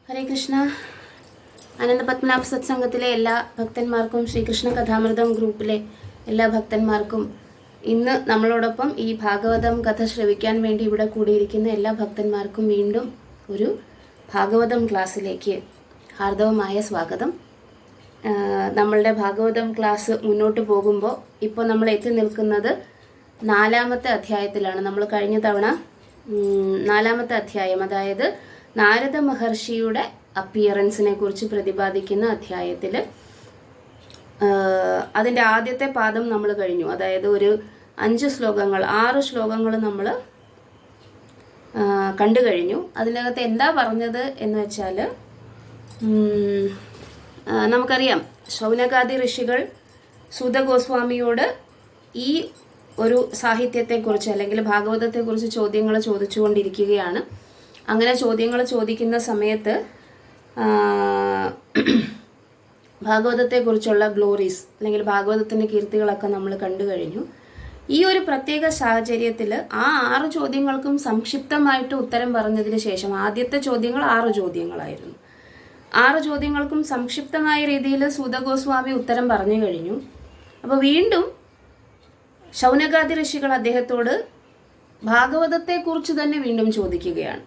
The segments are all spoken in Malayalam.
ഹരേ കൃഷ്ണ. അനന്തപത്മനാഭ സത്സംഗത്തിലെ എല്ലാ ഭക്തന്മാർക്കും, ശ്രീകൃഷ്ണ കഥാമൃതം ഗ്രൂപ്പിലെ എല്ലാ ഭക്തന്മാർക്കും, ഇന്ന് നമ്മളോടൊപ്പം ഈ ഭാഗവതം കഥ ശ്രവിക്കാൻ വേണ്ടി ഇവിടെ കൂടിയിരിക്കുന്ന എല്ലാ ഭക്തന്മാർക്കും വീണ്ടും ഒരു ഭാഗവതം ക്ലാസ്സിലേക്ക് ഹാർദവമായ സ്വാഗതം. നമ്മളുടെ ഭാഗവതം ക്ലാസ് മുന്നോട്ട് പോകുമ്പോൾ ഇപ്പോൾ നമ്മൾ എത്തി നിൽക്കുന്നത് 4ാമത്തെ അധ്യായത്തിലാണ്. നമ്മൾ കഴിഞ്ഞ തവണ 4ാമത്തെ അധ്യായം, അതായത് നാരദ മഹർഷിയുടെ അപ്പിയറൻസിനെ കുറിച്ച് പ്രതിപാദിക്കുന്ന അധ്യായത്തിൽ അതിൻ്റെ ആദ്യത്തെ പാദം നമ്മൾ കഴിഞ്ഞു. അതായത് ഒരു 6 ശ്ലോകങ്ങൾ നമ്മൾ കണ്ടു കഴിഞ്ഞു. അതിനകത്ത് എന്താ പറഞ്ഞത് എന്ന് വെച്ചാൽ, നമുക്കറിയാം ശൗനകാദി ഋഷികൾ സൂത ഗോസ്വാമിയോട് ഈ ഒരു സാഹിത്യത്തെക്കുറിച്ച് അല്ലെങ്കിൽ ഭാഗവതത്തെക്കുറിച്ച് ചോദ്യങ്ങൾ ചോദിച്ചുകൊണ്ടിരിക്കുകയാണ്. അങ്ങനെ ചോദ്യങ്ങൾ ചോദിക്കുന്ന സമയത്ത് ഭാഗവതത്തെക്കുറിച്ചുള്ള ഗ്ലോറീസ് അല്ലെങ്കിൽ ഭാഗവതത്തിൻ്റെ കീർത്തികളൊക്കെ നമ്മൾ കണ്ടു കഴിഞ്ഞു. ഈ ഒരു പ്രത്യേക സാഹചര്യത്തിൽ ആ 6 ചോദ്യങ്ങൾക്കും സംക്ഷിപ്തമായിട്ട് ഉത്തരം പറഞ്ഞതിന് ശേഷം, ആദ്യത്തെ ചോദ്യങ്ങൾ 6 ചോദ്യങ്ങളായിരുന്നു. 6 ചോദ്യങ്ങൾക്കും സംക്ഷിപ്തമായ രീതിയിൽ സൂത ഗോസ്വാമി ഉത്തരം പറഞ്ഞു കഴിഞ്ഞു. അപ്പോൾ വീണ്ടും ശൗനകാദി ഋഷികൾ അദ്ദേഹത്തോട് ഭാഗവതത്തെക്കുറിച്ച് തന്നെ വീണ്ടും ചോദിക്കുകയാണ്.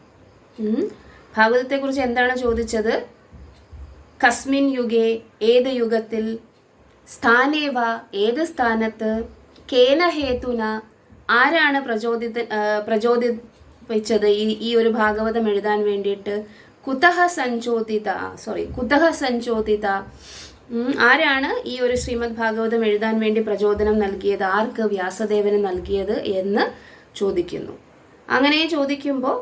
ഭാഗവതത്തെക്കുറിച്ച് എന്താണ് ചോദിച്ചത്? കസ്മിൻ യുഗേ, ഏത് യുഗത്തിൽ, സ്ഥാനേവ, ഏത് സ്ഥാനത്ത്, കേന ഹേതുന, ആരാണ് പ്രചോദിപ്പിച്ചത് ഈ ഒരു ഭാഗവതം എഴുതാൻ വേണ്ടിയിട്ട്, കുതഹ സഞ്ചോദിത, ആരാണ് ഈ ഒരു ശ്രീമദ് ഭാഗവതം എഴുതാൻ വേണ്ടി പ്രചോദനം നൽകിയത്, ആർക്ക്, വ്യാസദേവന് നൽകിയത് എന്ന് ചോദിക്കുന്നു. അങ്ങനെ ചോദിക്കുമ്പോൾ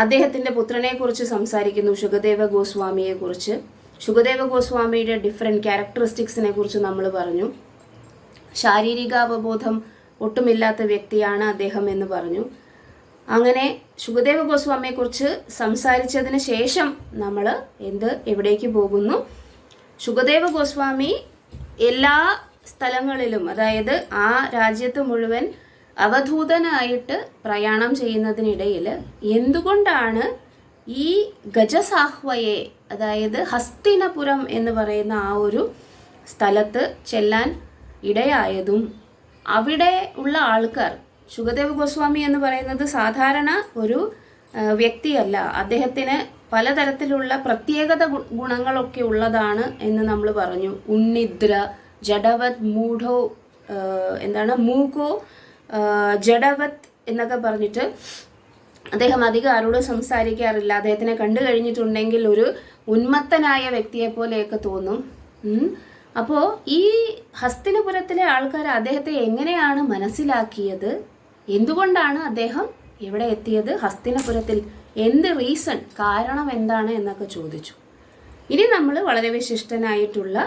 അദ്ദേഹത്തിൻ്റെ പുത്രനെക്കുറിച്ച് സംസാരിക്കുന്നു, ശുകദേവ ഗോസ്വാമിയെക്കുറിച്ച്. ശുകദേവ ഗോസ്വാമിയുടെ ഡിഫറെൻറ്റ് ക്യാരക്ടറിസ്റ്റിക്സിനെ കുറിച്ച് നമ്മൾ പറഞ്ഞു. ശാരീരിക അവബോധം ഒട്ടുമില്ലാത്ത വ്യക്തിയാണ് അദ്ദേഹം എന്ന് പറഞ്ഞു. അങ്ങനെ ശുകദേവ ഗോസ്വാമിയെക്കുറിച്ച് സംസാരിച്ചതിന് ശേഷം നമ്മൾ എവിടേക്ക് പോകുന്നു? ശുകദേവ ഗോസ്വാമി എല്ലാ സ്ഥലങ്ങളിലും, അതായത് ആ രാജ്യത്ത് മുഴുവൻ അവധൂതനായിട്ട് പ്രയാണം ചെയ്യുന്നതിനിടയിൽ എന്തുകൊണ്ടാണ് ഈ ഗജസാഹ്വയെ, അതായത് ഹസ്തിനപുരം എന്ന് പറയുന്ന ആ ഒരു സ്ഥലത്ത് ചെല്ലാൻ ഇടയായതും, അവിടെ ഉള്ള ആൾക്കാർ, ശുകദേവ ഗോസ്വാമി എന്ന് പറയുന്നത് സാധാരണ ഒരു വ്യക്തിയല്ല, അദ്ദേഹത്തിന് പലതരത്തിലുള്ള പ്രത്യേകത ഗുണങ്ങളൊക്കെ ഉള്ളതാണ് എന്ന് നമ്മൾ പറഞ്ഞു. ഉണ്ണിദ്ര, ജഡവത്, മൂഢോ, മൂക്കോ, ജഡവത് എന്നൊക്കെ പറഞ്ഞിട്ട് അദ്ദേഹം അധികം ആരോടും സംസാരിക്കാറില്ല. അദ്ദേഹത്തിനെ കണ്ടു കഴിഞ്ഞിട്ടുണ്ടെങ്കിൽ ഒരു ഉന്മത്തനായ വ്യക്തിയെ പോലെയൊക്കെ തോന്നും. അപ്പോൾ ഈ ഹസ്തിനപുരത്തിലെ ആൾക്കാർ അദ്ദേഹത്തെ എങ്ങനെയാണ് മനസ്സിലാക്കിയത്, എന്തുകൊണ്ടാണ് അദ്ദേഹം ഇവിടെ എത്തിയത്, ഹസ്തിനപുരത്തിൽ എന്ത് റീസൺ, കാരണം എന്താണ് എന്നൊക്കെ ചോദിച്ചു. ഇനി നമ്മൾ വളരെ വിശിഷ്ടനായിട്ടുള്ള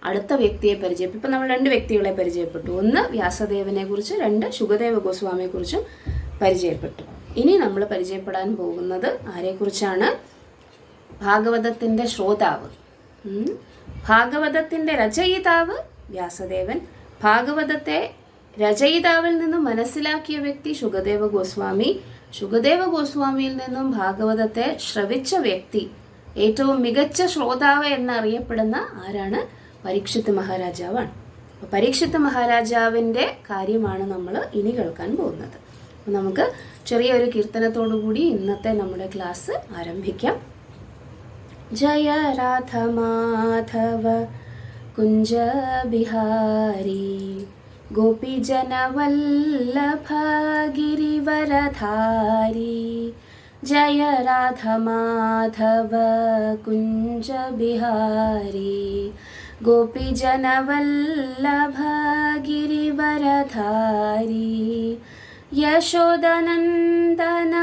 അടുത്ത വ്യക്തിയെ പരിചയപ്പെട്ടു. ഇപ്പം നമ്മൾ 2 വ്യക്തികളെ പരിചയപ്പെട്ടു. ഒന്ന് വ്യാസദേവനെ കുറിച്ച്, 2 ശുകദേവ ഗോസ്വാമിയെക്കുറിച്ചും പരിചയപ്പെട്ടു. ഇനി നമ്മൾ പരിചയപ്പെടാൻ പോകുന്നത് ആരെക്കുറിച്ചാണ്? ഭാഗവതത്തിൻ്റെ ശ്രോതാവ്, ഭാഗവതത്തിൻ്റെ രചയിതാവ് വ്യാസദേവൻ, ഭാഗവതത്തെ രചയിതാവിൽ നിന്നും മനസ്സിലാക്കിയ വ്യക്തി ശുകദേവ ഗോസ്വാമി, ശുകദേവ ഗോസ്വാമിയിൽ നിന്നും ഭാഗവതത്തെ ശ്രവിച്ച വ്യക്തി, ഏറ്റവും മികച്ച ശ്രോതാവ് എന്നറിയപ്പെടുന്ന ആരാണ്? പരീക്ഷിത്ത് മഹാരാജാവാണ്. അപ്പോൾ പരീക്ഷിത്ത് മഹാരാജാവിൻ്റെ കാര്യമാണ് നമ്മൾ ഇനി കേൾക്കാൻ പോകുന്നത്. അപ്പോൾ നമുക്ക് ചെറിയൊരു കീർത്തനത്തോടു കൂടി ഇന്നത്തെ നമ്മുടെ ക്ലാസ് ആരംഭിക്കാം. ജയ രാധ മാധവ കുഞ്ച ബിഹാരി ഗോപിജന വല്ലഭ ഗിരിവരധാരി. ജയ രാധ മാധവ കുഞ്ച ബിഹാരി ഗോപിജന വല്ലഭ ഗിരിവരധാരി. യശോദനന്ദന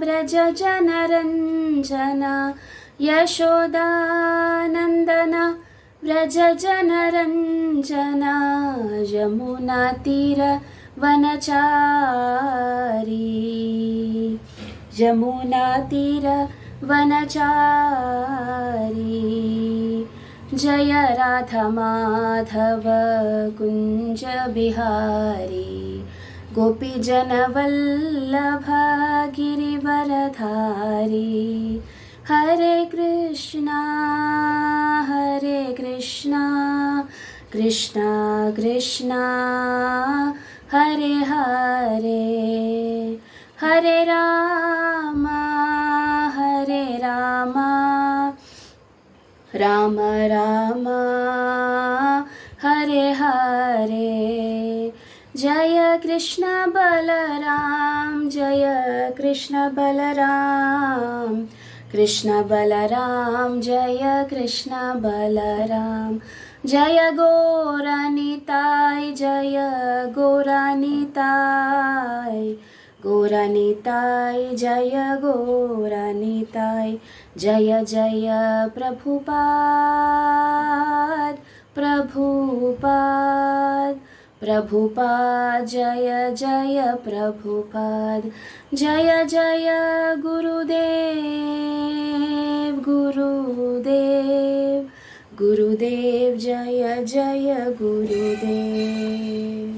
വ്രജ ജനരഞ്ജന, യശോദാനന്ദന വ്രജ ജനരഞ്ജന. യമുനാ തീര വനചാരി, यमुना तीर वनचारी. जय राधा माधव कुंज बिहारी गोपीजन वल्लभ गिरिवरधारी. हरे कृष्णा कृष्णा कृष्णा हरे हरे, हरे राम राम राम हरे हरे। जय कृष्ण बलराम, जय कृष्ण बलराम, कृष्ण बलराम जय कृष्ण बलराम। जय गौरनिताय, जय गौरनिताय, गौरनिताय जय गौरनिताय। जय जय प्रभुपाद, प्रभुपाद, प्रभुपाद जय जय प्रभुपाद। जय जय गुरुदेव, गुरुदेव, गुरुदेव जय जय गुरुदेव।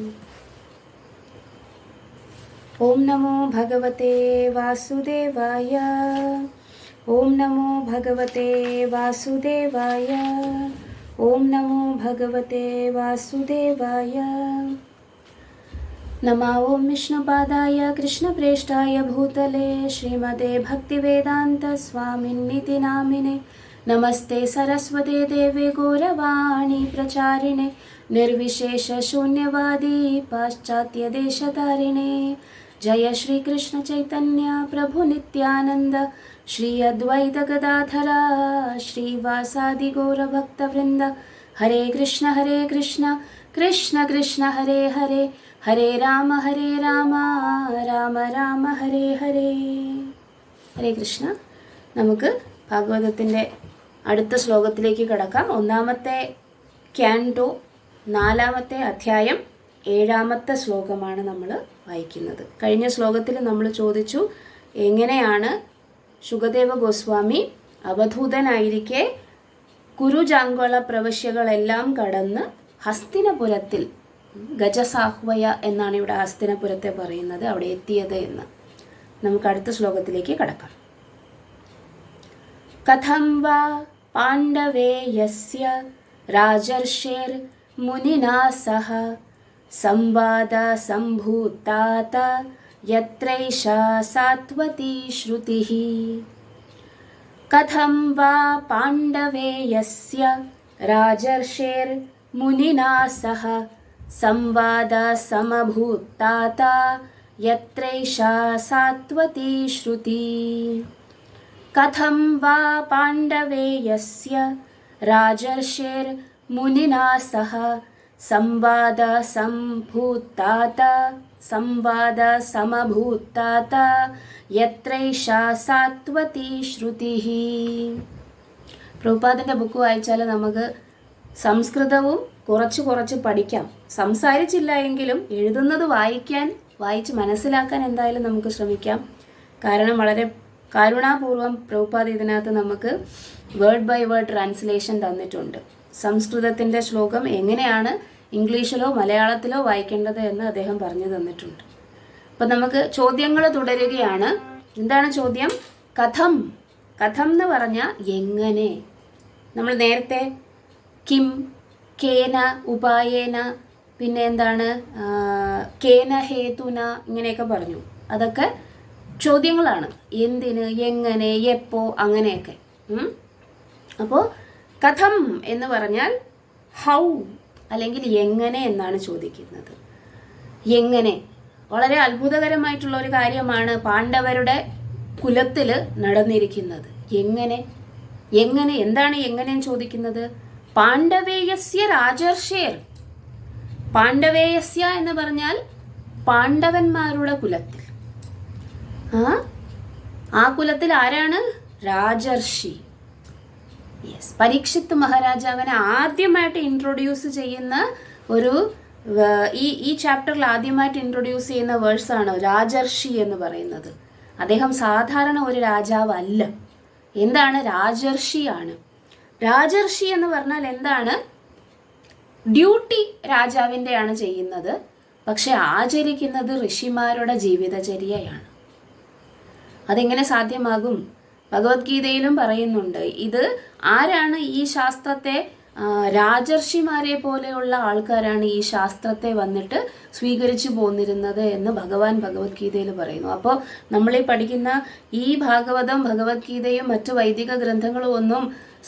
ओम नमो भगवते वासुदेवाय, ओम नमो भगवते वासुदेवाय, ओम नमो भगवते वासुदेवाय। नमः ओं विष्णुपादाय कृष्णप्रेष्ठाय भूतले श्रीमते भक्तिवेदांत स्वामिन्निति नामिने। नमस्ते सरस्वते देवे गौरवाणी प्रचारिणे, निर्विशेष शून्यवादी पाश्चात्य देशतारिणे। जय श्री कृष्ण चैतन्य प्रभु नित्यानंद, श्री अद्वैत गदाधरा श्रीवासादि गौरभक्तवृंद। हरे कृष्ण कृष्ण कृष्ण हरे हरे, हरे राम राम राम हरे हरे। ഹരേ കൃഷ്ണ. നമുക്ക് ഭാഗവതത്തിൻ്റെ അടുത്ത ശ്ലോകത്തിലേക്ക് കടക്കാം. ഒന്നാമത്തെ ക്യാൻറ്റോ 4-ാമത്തെ അധ്യായം 7-ാമത്തെ ശ്ലോകമാണ് നമ്മൾ വായിക്കുന്നത്. കഴിഞ്ഞ ശ്ലോകത്തിൽ നമ്മൾ ചോദിച്ചു എങ്ങനെയാണ് ശുകദേവ ഗോസ്വാമി അവധൂതനായിരിക്കെ കുരുജാങ്കള പ്രവശ്യകളെല്ലാം കടന്ന് ഹസ്തിനപുരത്തിൽ, ഗജസാഹ്വയ എന്നാണ് ഇവിടെ ഹസ്തിനപുരത്തെ പറയുന്നത്, അവിടെ എത്തിയത് എന്ന്. നമുക്ക് അടുത്ത ശ്ലോകത്തിലേക്ക് കടക്കാം. കഥം വാ പാണ്ഡവേയസ്യ രാജർഷേർ മുനിനാ സഹ സംവാദ സംഭൂതാത യത്രൈഷാ സാത്വതി ശ്രുതിഃ. കഥം വാ പാണ്ഡവേയസ്യ രാജർഷേർ മുനിനാ സഹ സംവാദ സമഭൂതാത യത്രൈഷാ സാത്വതി ശ്രുതിഃ. കഥം വാ പാണ്ഡവേയസ്യ രാജർഷേർ മുനിനാ സഹ സംവാദ സംഭൂതാത യത്രൈഷാ സാത്വതി ശ്രുതിഃ. പ്രഭുപാദിൻ്റെ ബുക്ക് വായിച്ചാൽ നമുക്ക് സംസ്കൃതവും കുറച്ച് പഠിക്കാം. സംസാരിച്ചില്ല എങ്കിലും എഴുതുന്നത് വായിച്ച് മനസ്സിലാക്കാൻ എന്തായാലും നമുക്ക് ശ്രമിക്കാം. കാരണം വളരെ കരുണാപൂർവം പ്രഭുപാദ് ഇതിനകത്ത് നമുക്ക് വേർഡ് ബൈ വേർഡ് ട്രാൻസ്ലേഷൻ തന്നിട്ടുണ്ട്. സംസ്കൃതത്തിൻ്റെ ശ്ലോകം എങ്ങനെയാണ് ഇംഗ്ലീഷിലോ മലയാളത്തിലോ വായിക്കേണ്ടത് എന്ന് അദ്ദേഹം പറഞ്ഞു തന്നിട്ടുണ്ട്. അപ്പം നമുക്ക് ചോദ്യങ്ങൾ തുടരുകയാണ്. എന്താണ് ചോദ്യം? കഥം. കഥം എന്ന് പറഞ്ഞാൽ എങ്ങനെ. നമ്മൾ നേരത്തെ കിം, കേന, ഉപായേന, പിന്നെ എന്താണ് കേന ഹേതുന, ഇങ്ങനെയൊക്കെ പറഞ്ഞു. അതൊക്കെ ചോദ്യങ്ങളാണ്. എന്തിന്, എങ്ങനെ, എപ്പോ, അങ്ങനെയൊക്കെ. അപ്പോൾ കഥം എന്ന് പറഞ്ഞാൽ ഹൗ അല്ലെങ്കിൽ എങ്ങനെ എന്നാണ് ചോദിക്കുന്നത്. എങ്ങനെ വളരെ അത്ഭുതകരമായിട്ടുള്ള ഒരു കാര്യമാണ് പാണ്ഡവരുടെ കുലത്തിൽ നടന്നിരിക്കുന്നത്. എങ്ങനെ എന്താണ് എങ്ങനെയെന്ന് ചോദിക്കുന്നത്? പാണ്ഡവേയസ്യ രാജർഷേർ. പാണ്ഡവേയസ്യ എന്ന് പറഞ്ഞാൽ പാണ്ഡവന്മാരുടെ കുലത്തിൽ. ആ കുലത്തിൽ ആരാണ്? രാജർഷി. യെസ്, പരീക്ഷിത്ത് മഹാരാജാവിനെ ആദ്യമായിട്ട് ഇൻട്രൊഡ്യൂസ് ചെയ്യുന്ന ഒരു ഈ ചാപ്റ്ററിൽ ആദ്യമായിട്ട് ഇൻട്രൊഡ്യൂസ് ചെയ്യുന്ന വേഴ്സാണ് രാജർഷി എന്ന് പറയുന്നത്. അദ്ദേഹം സാധാരണ ഒരു രാജാവല്ല. എന്താണ്? രാജർഷിയാണ്. രാജർഷി എന്ന് പറഞ്ഞാൽ എന്താണ്? ഡ്യൂട്ടി രാജാവിൻ്റെയാണ് ചെയ്യുന്നത്, പക്ഷെ ആചരിക്കുന്നത് ഋഷിമാരുടെ ജീവിതചര്യയാണ്. അതെങ്ങനെ സാധ്യമാകും? ഭഗവത്ഗീതയിലും പറയുന്നുണ്ട്. ഇത് ആരാണ് ഈ ശാസ്ത്രത്തെ, രാജർഷിമാരെ പോലെയുള്ള ആൾക്കാരാണ് ഈ ശാസ്ത്രത്തെ വന്നിട്ട് സ്വീകരിച്ചു പോന്നിരുന്നത് എന്ന് ഭഗവാൻ ഭഗവത്ഗീതയിൽ പറയുന്നു. അപ്പോൾ നമ്മൾ ഈ പഠിക്കുന്ന ഈ ഭാഗവതം, ഭഗവത്ഗീതയും മറ്റു വൈദിക ഗ്രന്ഥങ്ങളും ഒന്നും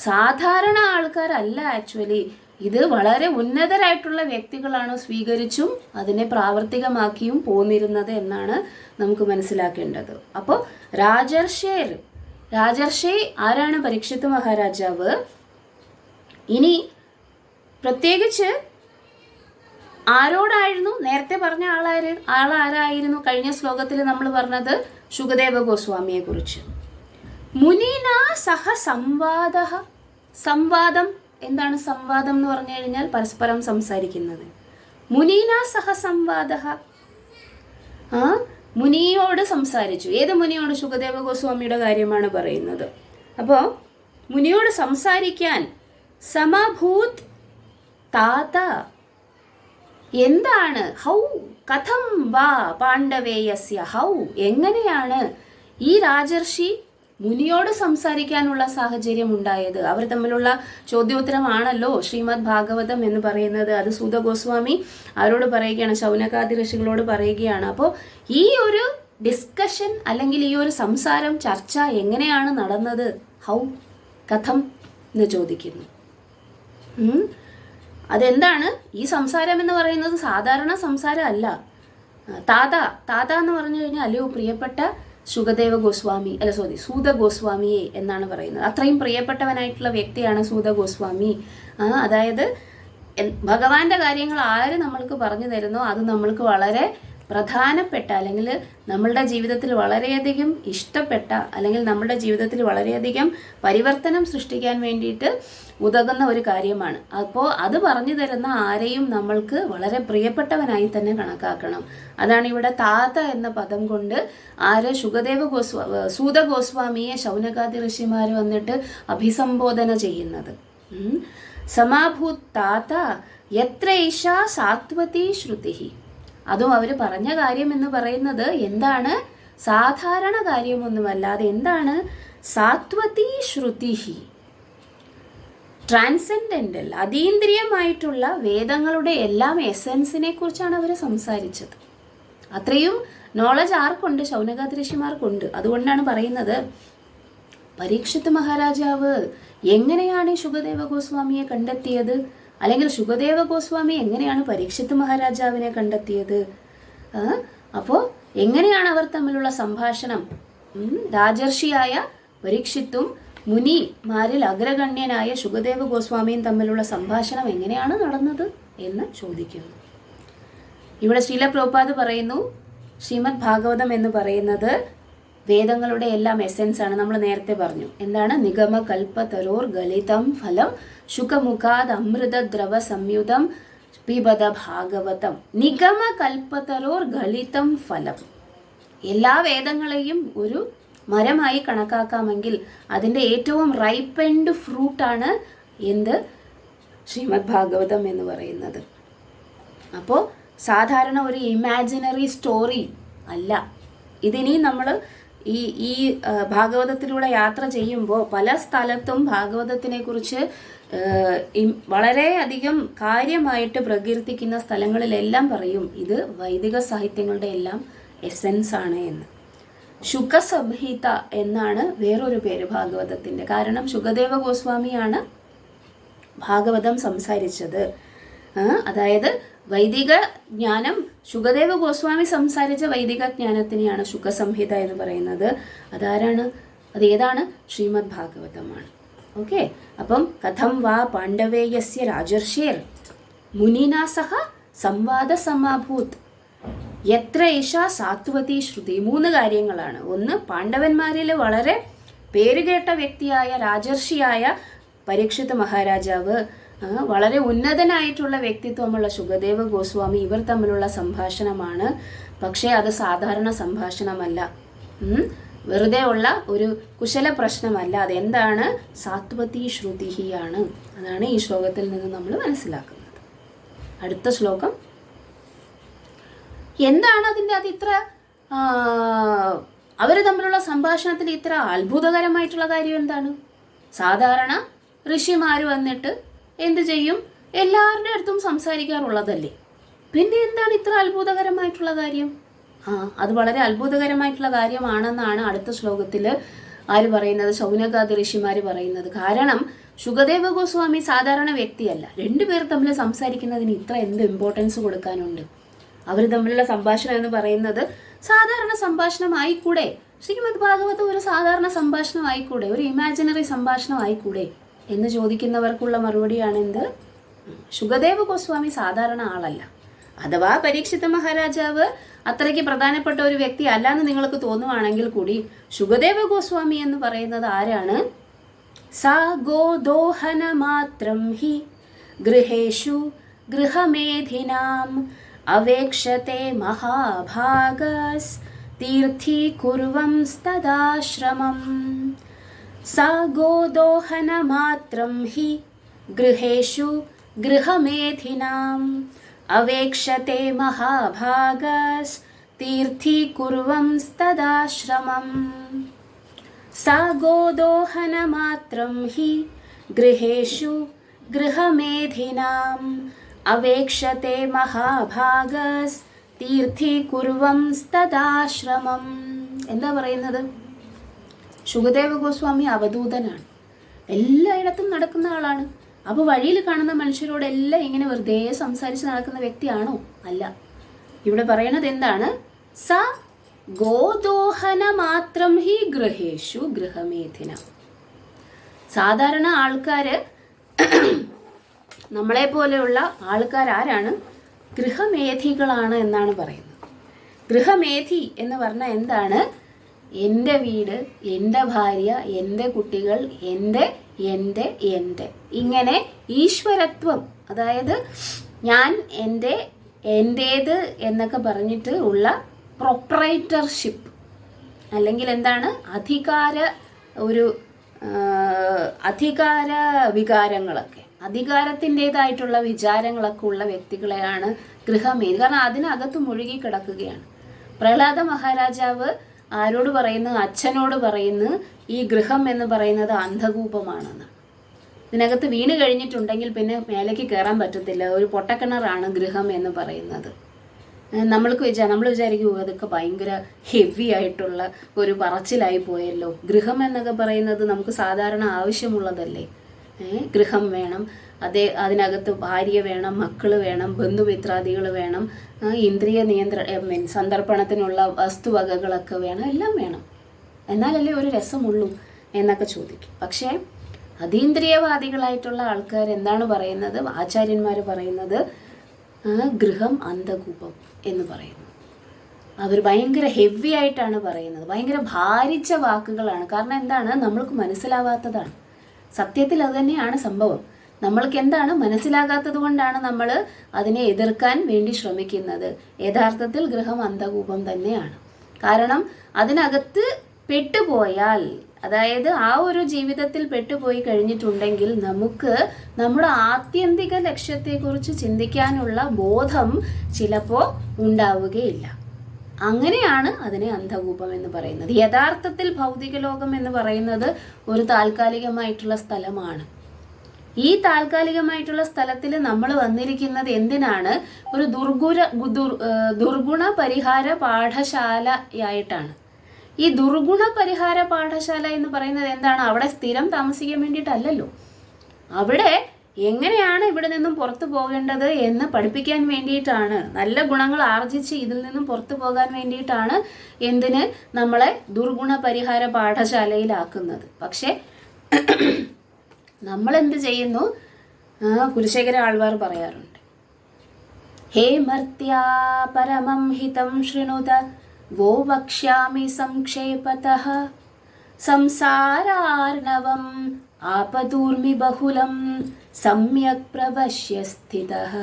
സാധാരണ ആൾക്കാരല്ല. ആക്ച്വലി ഇത് വളരെ ഉന്നതരായിട്ടുള്ള വ്യക്തികളാണ് സ്വീകരിച്ചും അതിനെ പ്രാവർത്തികമാക്കിയും പോന്നിരുന്നത് എന്നാണ് നമുക്ക് മനസ്സിലാക്കേണ്ടത്. അപ്പോൾ രാജർഷി ആരാണ്? പരീക്ഷിത് മഹാരാജാവ്. ഇനി പ്രത്യേകിച്ച് ആരോടായിരുന്നു? നേരത്തെ പറഞ്ഞ ആളാരായിരുന്നു? കഴിഞ്ഞ ശ്ലോകത്തിൽ നമ്മൾ പറഞ്ഞത് ശുകദേവ ഗോസ്വാമിയെ കുറിച്ച്. മുനിന സഹ സംവാദ. സംവാദം എന്താണ്? സംവാദം എന്ന് പറഞ്ഞു കഴിഞ്ഞാൽ പരസ്പരം സംസാരിക്കുന്നത്. മുനീന സഹ സംവാദ, മുനിയോട് സംസാരിച്ചു. ഏത് മുനിയോട്? ശുകദേവ ഗോസ്വാമിയുടെ കാര്യമാണ് പറയുന്നത്. അപ്പോൾ മുനിയോട് സംസാരിക്കാൻ സമഭൂത് താത. എന്താണ്? ഹൗ കഥം വാ പാണ്ഡവേയസ്യ. ഹൗ എങ്ങനെയാണ് ഈ രാജർഷി മുനിയോട് സംസാരിക്കാനുള്ള സാഹചര്യം ഉണ്ടായത്? അവർ തമ്മിലുള്ള ചോദ്യോത്തരമാണല്ലോ ശ്രീമദ് ഭാഗവതം എന്ന് പറയുന്നത്. അത് സൂത ഗോസ്വാമി അവരോട് പറയുകയാണ്, ശൗനകാദി ഋഷികളോട് പറയുകയാണ്. അപ്പോൾ ഈ ഒരു ഡിസ്കഷൻ അല്ലെങ്കിൽ ഈ ഒരു സംസാരം, ചർച്ച എങ്ങനെയാണ് നടന്നത്? ഹൗ കഥം എന്ന് ചോദിക്കുന്നു. അതെന്താണ്? ഈ സംസാരം എന്ന് പറയുന്നത് സാധാരണ സംസാരം അല്ല. താത എന്ന് പറഞ്ഞു കഴിഞ്ഞാൽ അല്ലയോ പ്രിയപ്പെട്ട ശുകദേവ ഗോസ്വാമി, സൂത ഗോസ്വാമിയെ എന്നാണ് പറയുന്നത്. അത്രയും പ്രിയപ്പെട്ടവനായിട്ടുള്ള വ്യക്തിയാണ് സൂത ഗോസ്വാമി. അതായത് ഭഗവാന്റെ കാര്യങ്ങൾ ആര് നമ്മൾക്ക് പറഞ്ഞു തരുന്നോ അത് നമ്മൾക്ക് വളരെ പ്രധാനപ്പെട്ട, അല്ലെങ്കിൽ നമ്മളുടെ ജീവിതത്തിൽ വളരെയധികം ഇഷ്ടപ്പെട്ട, അല്ലെങ്കിൽ നമ്മുടെ ജീവിതത്തിൽ വളരെയധികം പരിവർത്തനം സൃഷ്ടിക്കാൻ വേണ്ടിയിട്ട് ഉതകുന്ന ഒരു കാര്യമാണ്. അപ്പോൾ അത് പറഞ്ഞു തരുന്ന ആരെയും നമ്മൾക്ക് വളരെ പ്രിയപ്പെട്ടവനായി തന്നെ കണക്കാക്കണം. അതാണ് ഇവിടെ താത എന്ന പദം കൊണ്ട് സൂത ഗോസ്വാമിയെ ശൗനകാദി ഋഷിമാർ വന്നിട്ട് അഭിസംബോധന ചെയ്യുന്നത്. സമാഭൂത് താത യത്ര ഈശാ സാത്വതി ശ്രുതി. അതും അവർ പറഞ്ഞ കാര്യം എന്ന് പറയുന്നത് എന്താണ്? സാധാരണ കാര്യമൊന്നുമല്ലാതെ എന്താണ്? സാത്വതി ശ്രുതി, ട്രാൻസെൻഡന്റൽ, അതീന്ദ്രിയമായിട്ടുള്ള വേദങ്ങളുടെ എല്ലാം എസൻസിനെ കുറിച്ചാണ് അവർ സംസാരിച്ചത്. അത്രയും നോളജ് ആർക്കുണ്ട്? ശൗനകാദി ഋഷിമാർക്കുണ്ട്. അതുകൊണ്ടാണ് പറയുന്നത് പരീക്ഷിത് മഹാരാജാവ് എങ്ങനെയാണ് ശുകദേവ ഗോസ്വാമിയെ കണ്ടെത്തിയത്, അല്ലെങ്കിൽ ശുകദേവ ഗോസ്വാമി എങ്ങനെയാണ് പരീക്ഷിത് മഹാരാജാവിനെ കണ്ടെത്തിയത്? അപ്പോൾ എങ്ങനെയാണ് അവർ തമ്മിലുള്ള സംഭാഷണം? രാജർഷിയായ പരീക്ഷിത്തും മുനിമാരിൽ അഗ്രഗണ്യനായ ശുകദേവ ഗോസ്വാമിയും തമ്മിലുള്ള സംഭാഷണം എങ്ങനെയാണ് നടന്നത് എന്ന് ചോദിക്കുന്നു. ഇവിടെ ശ്രീല പ്രഭുപാദ് പറയുന്നു, ശ്രീമദ് ഭാഗവതം എന്ന് പറയുന്നത് വേദങ്ങളുടെ എല്ലാം എസെൻസ് ആണ്. നമ്മൾ നേരത്തെ പറഞ്ഞു എന്താണ്? നിഗമ കൽപ്പ തരോർ ഗലിതം ഫലം ശുകമുഖാദ് അമൃത ദ്രവ സംയുതം പിബത ഭാഗവതം. നിഗമ കൽപ്പതരോർ ഗലിതം ഫലം. എല്ലാ വേദങ്ങളെയും ഒരു മരമായി കണക്കാക്കാമെങ്കിൽ അതിൻ്റെ ഏറ്റവും റൈപ്പൻഡ് ഫ്രൂട്ടാണ് എന്ത്? ശ്രീമദ് ഭാഗവതം എന്ന് പറയുന്നത്. അപ്പോൾ സാധാരണ ഒരു ഇമാജിനറി സ്റ്റോറി അല്ല. ഇതിനി നമ്മൾ ഈ ഭാഗവതത്തിലൂടെ യാത്ര ചെയ്യുമ്പോൾ പല സ്ഥലത്തും ഭാഗവതത്തിനെ കുറിച്ച് വളരെയധികം കാര്യമായിട്ട് പ്രകീർത്തിക്കുന്ന സ്ഥലങ്ങളിലെല്ലാം പറയും ഇത് വൈദിക സാഹിത്യങ്ങളുടെ എല്ലാം എസെൻസ് ആണ് എന്ന്. ശുകസംഹിത എന്നാണ് വേറൊരു പേര് ഭാഗവതത്തിൻ്റെ. കാരണം ശുകദേവ ഗോസ്വാമിയാണ് ഭാഗവതം സംസാരിച്ചത്. അതായത് വൈദിക ജ്ഞാനം ശുകദേവ ഗോസ്വാമി സംസാരിച്ച വൈദിക ജ്ഞാനത്തിനെയാണ് ശുകസംഹിത എന്ന് പറയുന്നത്. അതാരാണ്? അതേതാണ്? ശ്രീമദ് ഭാഗവതമാണ്. ഓക്കെ. അപ്പം കഥം വാ പാണ്ഡവേയസ്യ രാജർഷേർ മുനിനാ സഹ സംവാദ സമാഭൂത് യത്ര ഏഷാ സാത്വതി ശ്രുതി. 3 കാര്യങ്ങളാണ്. ഒന്ന്, പാണ്ഡവന്മാരിൽ വളരെ പേരുകേട്ട വ്യക്തിയായ രാജർഷിയായ പരീക്ഷിത് മഹാരാജാവ്, വളരെ ഉന്നതനായിട്ടുള്ള വ്യക്തിത്വമുള്ള ശുകദേവ ഗോസ്വാമി, ഇവർ തമ്മിലുള്ള സംഭാഷണമാണ്. പക്ഷേ അത് സാധാരണ സംഭാഷണമല്ല, വെറുതെ ഉള്ള ഒരു കുശല പ്രശ്നമല്ല. അതെന്താണ്? സാത്വതി ശ്രുതിയാണ്. അതാണ് ഈ ശ്ലോകത്തിൽ നിന്ന് നമ്മൾ മനസ്സിലാക്കുന്നത്. അടുത്ത ശ്ലോകം എന്താണ്? അതിൻ്റെ അത് ഇത്ര അവർ തമ്മിലുള്ള സംഭാഷണത്തിൽ ഇത്ര അത്ഭുതകരമായിട്ടുള്ള കാര്യം എന്താണ്? സാധാരണ ഋഷിമാർ വന്നിട്ട് എന്ത് ചെയ്യും? എല്ലാവരുടെ അടുത്തും സംസാരിക്കാറുള്ളതല്ലേ. പിന്നെ എന്താണ് ഇത്ര അത്ഭുതകരമായിട്ടുള്ള കാര്യം? അത് വളരെ അത്ഭുതകരമായിട്ടുള്ള കാര്യമാണെന്നാണ് അടുത്ത ശ്ലോകത്തിൽ ആര് പറയുന്നത്? ശൗനകാദി ഋഷിമാർ പറയുന്നത്. കാരണം ശുകദേവ ഗോസ്വാമി സാധാരണ വ്യക്തിയല്ല. രണ്ടുപേർ തമ്മിൽ സംസാരിക്കുന്നതിന് ഇത്ര എന്ത് ഇമ്പോർട്ടൻസ് കൊടുക്കാനുണ്ട്? അവർ തമ്മിലുള്ള സംഭാഷണം എന്ന് പറയുന്നത് സാധാരണ സംഭാഷണം ആയിക്കൂടെ? ശ്രീമദ് ഭാഗവതം ഒരു സാധാരണ സംഭാഷണം ആയിക്കൂടെ? ഒരു ഇമാജിനറി സംഭാഷണം ആയിക്കൂടെ എന്ന് ചോദിക്കുന്നവർക്കുള്ള മറുപടിയാണ് എന്ത്? ശുകദേവ ഗോസ്വാമി സാധാരണ ആളല്ല. അഥവാ പരീക്ഷിത മഹാരാജാവ് അത്രയ്ക്ക് പ്രധാനപ്പെട്ട ഒരു വ്യക്തി അല്ലാന്ന് നിങ്ങൾക്ക് തോന്നുവാണെങ്കിൽ കൂടി ശുകദേവ ഗോസ്വാമി എന്ന് പറയുന്നത് ആരാണ്? സാ ഗോദോഹന മാത്രം ഹി ഗൃഹേഷു ഗൃഹമേധിനാം അവേക്ഷത്തെ മഹാഭാഗസ് തീർത്ഥീകുർവംസ്തദാശ്രമം. സാ ഗോദോഹന മാത്രം ഹി ഗൃഹേഷു ഗൃഹമേധിനാം അവേക്ഷത്തെ മഹാഭാഗസ് തീർത്ഥീകുർവംസ്തദാശ്രമം. സാ ഗോദോഹന മാത്രം ഹി ഗൃഹേഷു ഗൃഹമേധിനാം അവേക്ഷത്തെ മഹാഭാഗസ് തീർത്ഥീകുർവംസ്തദാശ്രമം. എന്താ പറയുന്നത്? ശുകദേവ ഗോസ്വാമി അവധൂതനാണ്, എല്ലായിടത്തും നടക്കുന്ന ആളാണ്. അപ്പോൾ വഴിയിൽ കാണുന്ന മനുഷ്യരോടെല്ലാം ഇങ്ങനെ വെറുതെ സംസാരിച്ച് നടക്കുന്ന വ്യക്തിയാണോ? അല്ല. ഇവിടെ പറയണത് എന്താണ്? സ ഗോദോഹന മാത്രം ഹി ഗൃഹേഷു ഗൃഹമേധിന. സാധാരണ ആൾക്കാര്, നമ്മളെ പോലെയുള്ള ആൾക്കാർ ആരാണ്? ഗൃഹമേധികളാണ് എന്നാണ് പറയുന്നത്. ഗൃഹമേധി എന്ന് പറഞ്ഞാൽ എന്താണ്? എൻ്റെ വീട്, എൻ്റെ ഭാര്യ, എൻ്റെ കുട്ടികൾ, എൻ്റെ എൻ്റെ എൻ്റെ ഇങ്ങനെ ഈശ്വരത്വം, അതായത് ഞാൻ എൻ്റെ എൻ്റേത് എന്നൊക്കെ പറഞ്ഞിട്ട് ഉള്ള പ്രൊപ്രൈറ്റർഷിപ്പ്, അല്ലെങ്കിൽ എന്താണ് അധികാര വികാരങ്ങളൊക്കെ, അധികാരത്തിൻ്റെതായിട്ടുള്ള വിചാരങ്ങളൊക്കെ ഉള്ള വ്യക്തികളെയാണ് ഗൃഹമേധി. കാരണം അതിനകത്ത് മുഴുകി കിടക്കുകയാണ്. പ്രഹ്ലാദ മഹാരാജാവ് ആരോട് പറയുന്നു? അച്ഛനോട് പറയുന്നു ഈ ഗൃഹം എന്ന് പറയുന്നത് അന്ധകൂപമാണെന്ന്. ഇതിനകത്ത് വീണ് കഴിഞ്ഞിട്ടുണ്ടെങ്കിൽ പിന്നെ മേലേക്ക് കയറാൻ പറ്റത്തില്ല. ഒരു പൊട്ടക്കിണറാണ് ഗൃഹം എന്ന് പറയുന്നത്. നമ്മൾ വിചാരിക്കും അതൊക്കെ ഭയങ്കര ഹെവി ആയിട്ടുള്ള ഒരു പറച്ചിലായി പോയല്ലോ. ഗൃഹം എന്നൊക്കെ പറയുന്നത് നമുക്ക് സാധാരണ ആവശ്യമുള്ളതല്ലേ. ഗൃഹം വേണം, അതിനകത്ത് ഭാര്യ വേണം, മക്കൾ വേണം, ബന്ധുമിത്രാദികൾ വേണം, ഇന്ദ്രിയ സന്ദർപ്പണത്തിനുള്ള വസ്തുവകകളൊക്കെ വേണം, എല്ലാം വേണം. എന്നാലല്ലേ ഒരു രസമുള്ളൂ എന്നൊക്കെ ചോദിക്കും. പക്ഷേ അതീന്ദ്രിയവാദികളായിട്ടുള്ള ആൾക്കാർ എന്താണ് പറയുന്നത്? ആചാര്യന്മാർ പറയുന്നത് ഗൃഹം അന്ധകൂപം എന്ന് പറയുന്നു. അവർ ഭയങ്കര ഹെവി ആയിട്ടാണ് പറയുന്നത്. ഭയങ്കര ഭാരിച്ച വാക്കുകളാണ്. കാരണം എന്താണ്? നമ്മൾക്ക് മനസ്സിലാവാത്തതാണ്. സത്യത്തിൽ അത് തന്നെയാണ് സംഭവം. നമ്മൾക്ക് എന്താണ് മനസ്സിലാകാത്തത് കൊണ്ടാണ് നമ്മൾ അതിനെ എതിർക്കാൻ വേണ്ടി ശ്രമിക്കുന്നത്. യഥാർത്ഥത്തിൽ ഗൃഹം അന്ധകൂപം തന്നെയാണ്. കാരണം അതിനകത്ത് പെട്ടുപോയാൽ, അതായത് ആ ഒരു ജീവിതത്തിൽ പെട്ടുപോയി കഴിഞ്ഞിട്ടുണ്ടെങ്കിൽ നമുക്ക് നമ്മുടെ ആത്യന്തിക ലക്ഷ്യത്തെക്കുറിച്ച് ചിന്തിക്കാനുള്ള ബോധം ചിലപ്പോൾ ഉണ്ടാവുകയില്ല. അങ്ങനെയാണ് അതിനെ അന്ധകൂപം എന്ന് പറയുന്നത്. യഥാർത്ഥത്തിൽ ഭൗതിക ലോകം എന്ന് പറയുന്നത് ഒരു താൽക്കാലികമായിട്ടുള്ള സ്ഥലമാണ്. ഈ താൽക്കാലികമായിട്ടുള്ള സ്ഥലത്തിൽ നമ്മൾ വന്നിരിക്കുന്നത് എന്തിനാണ്? ഒരു ദുർഗുണ പരിഹാര പാഠശാലയായിട്ടാണ്. ഈ ദുർഗുണ പരിഹാര പാഠശാല എന്ന് പറയുന്നത് എന്താണ്? അവിടെ സ്ഥിരം താമസിക്കാൻ വേണ്ടിയിട്ടല്ലല്ലോ. അവിടെ എങ്ങനെയാണ് ഇവിടെ നിന്നും പുറത്തു പോകേണ്ടത് എന്ന് പഠിപ്പിക്കാൻ വേണ്ടിയിട്ടാണ്. നല്ല ഗുണങ്ങൾ ആർജിച്ച് ഇതിൽ നിന്നും പുറത്തു പോകാൻ വേണ്ടിയിട്ടാണ് എന്തിന് നമ്മളെ ദുർഗുണ പരിഹാര പാഠശാലയിലാക്കുന്നത്. പക്ഷെ നമ്മൾ എന്ത് ചെയ്യുന്നു? കുലശേഖര ആൾവാർ പറയാറുണ്ട്, ഹേ മർത്യാ പരമം ഹിതം ശൃണുത വോ വക്ഷ്യാമി സംക്ഷേപതഃ സംസാരാർണവം ആപദൂർമി ബഹുലം സമ്യക് പ്രവശ്യ സ്ഥിതഃ.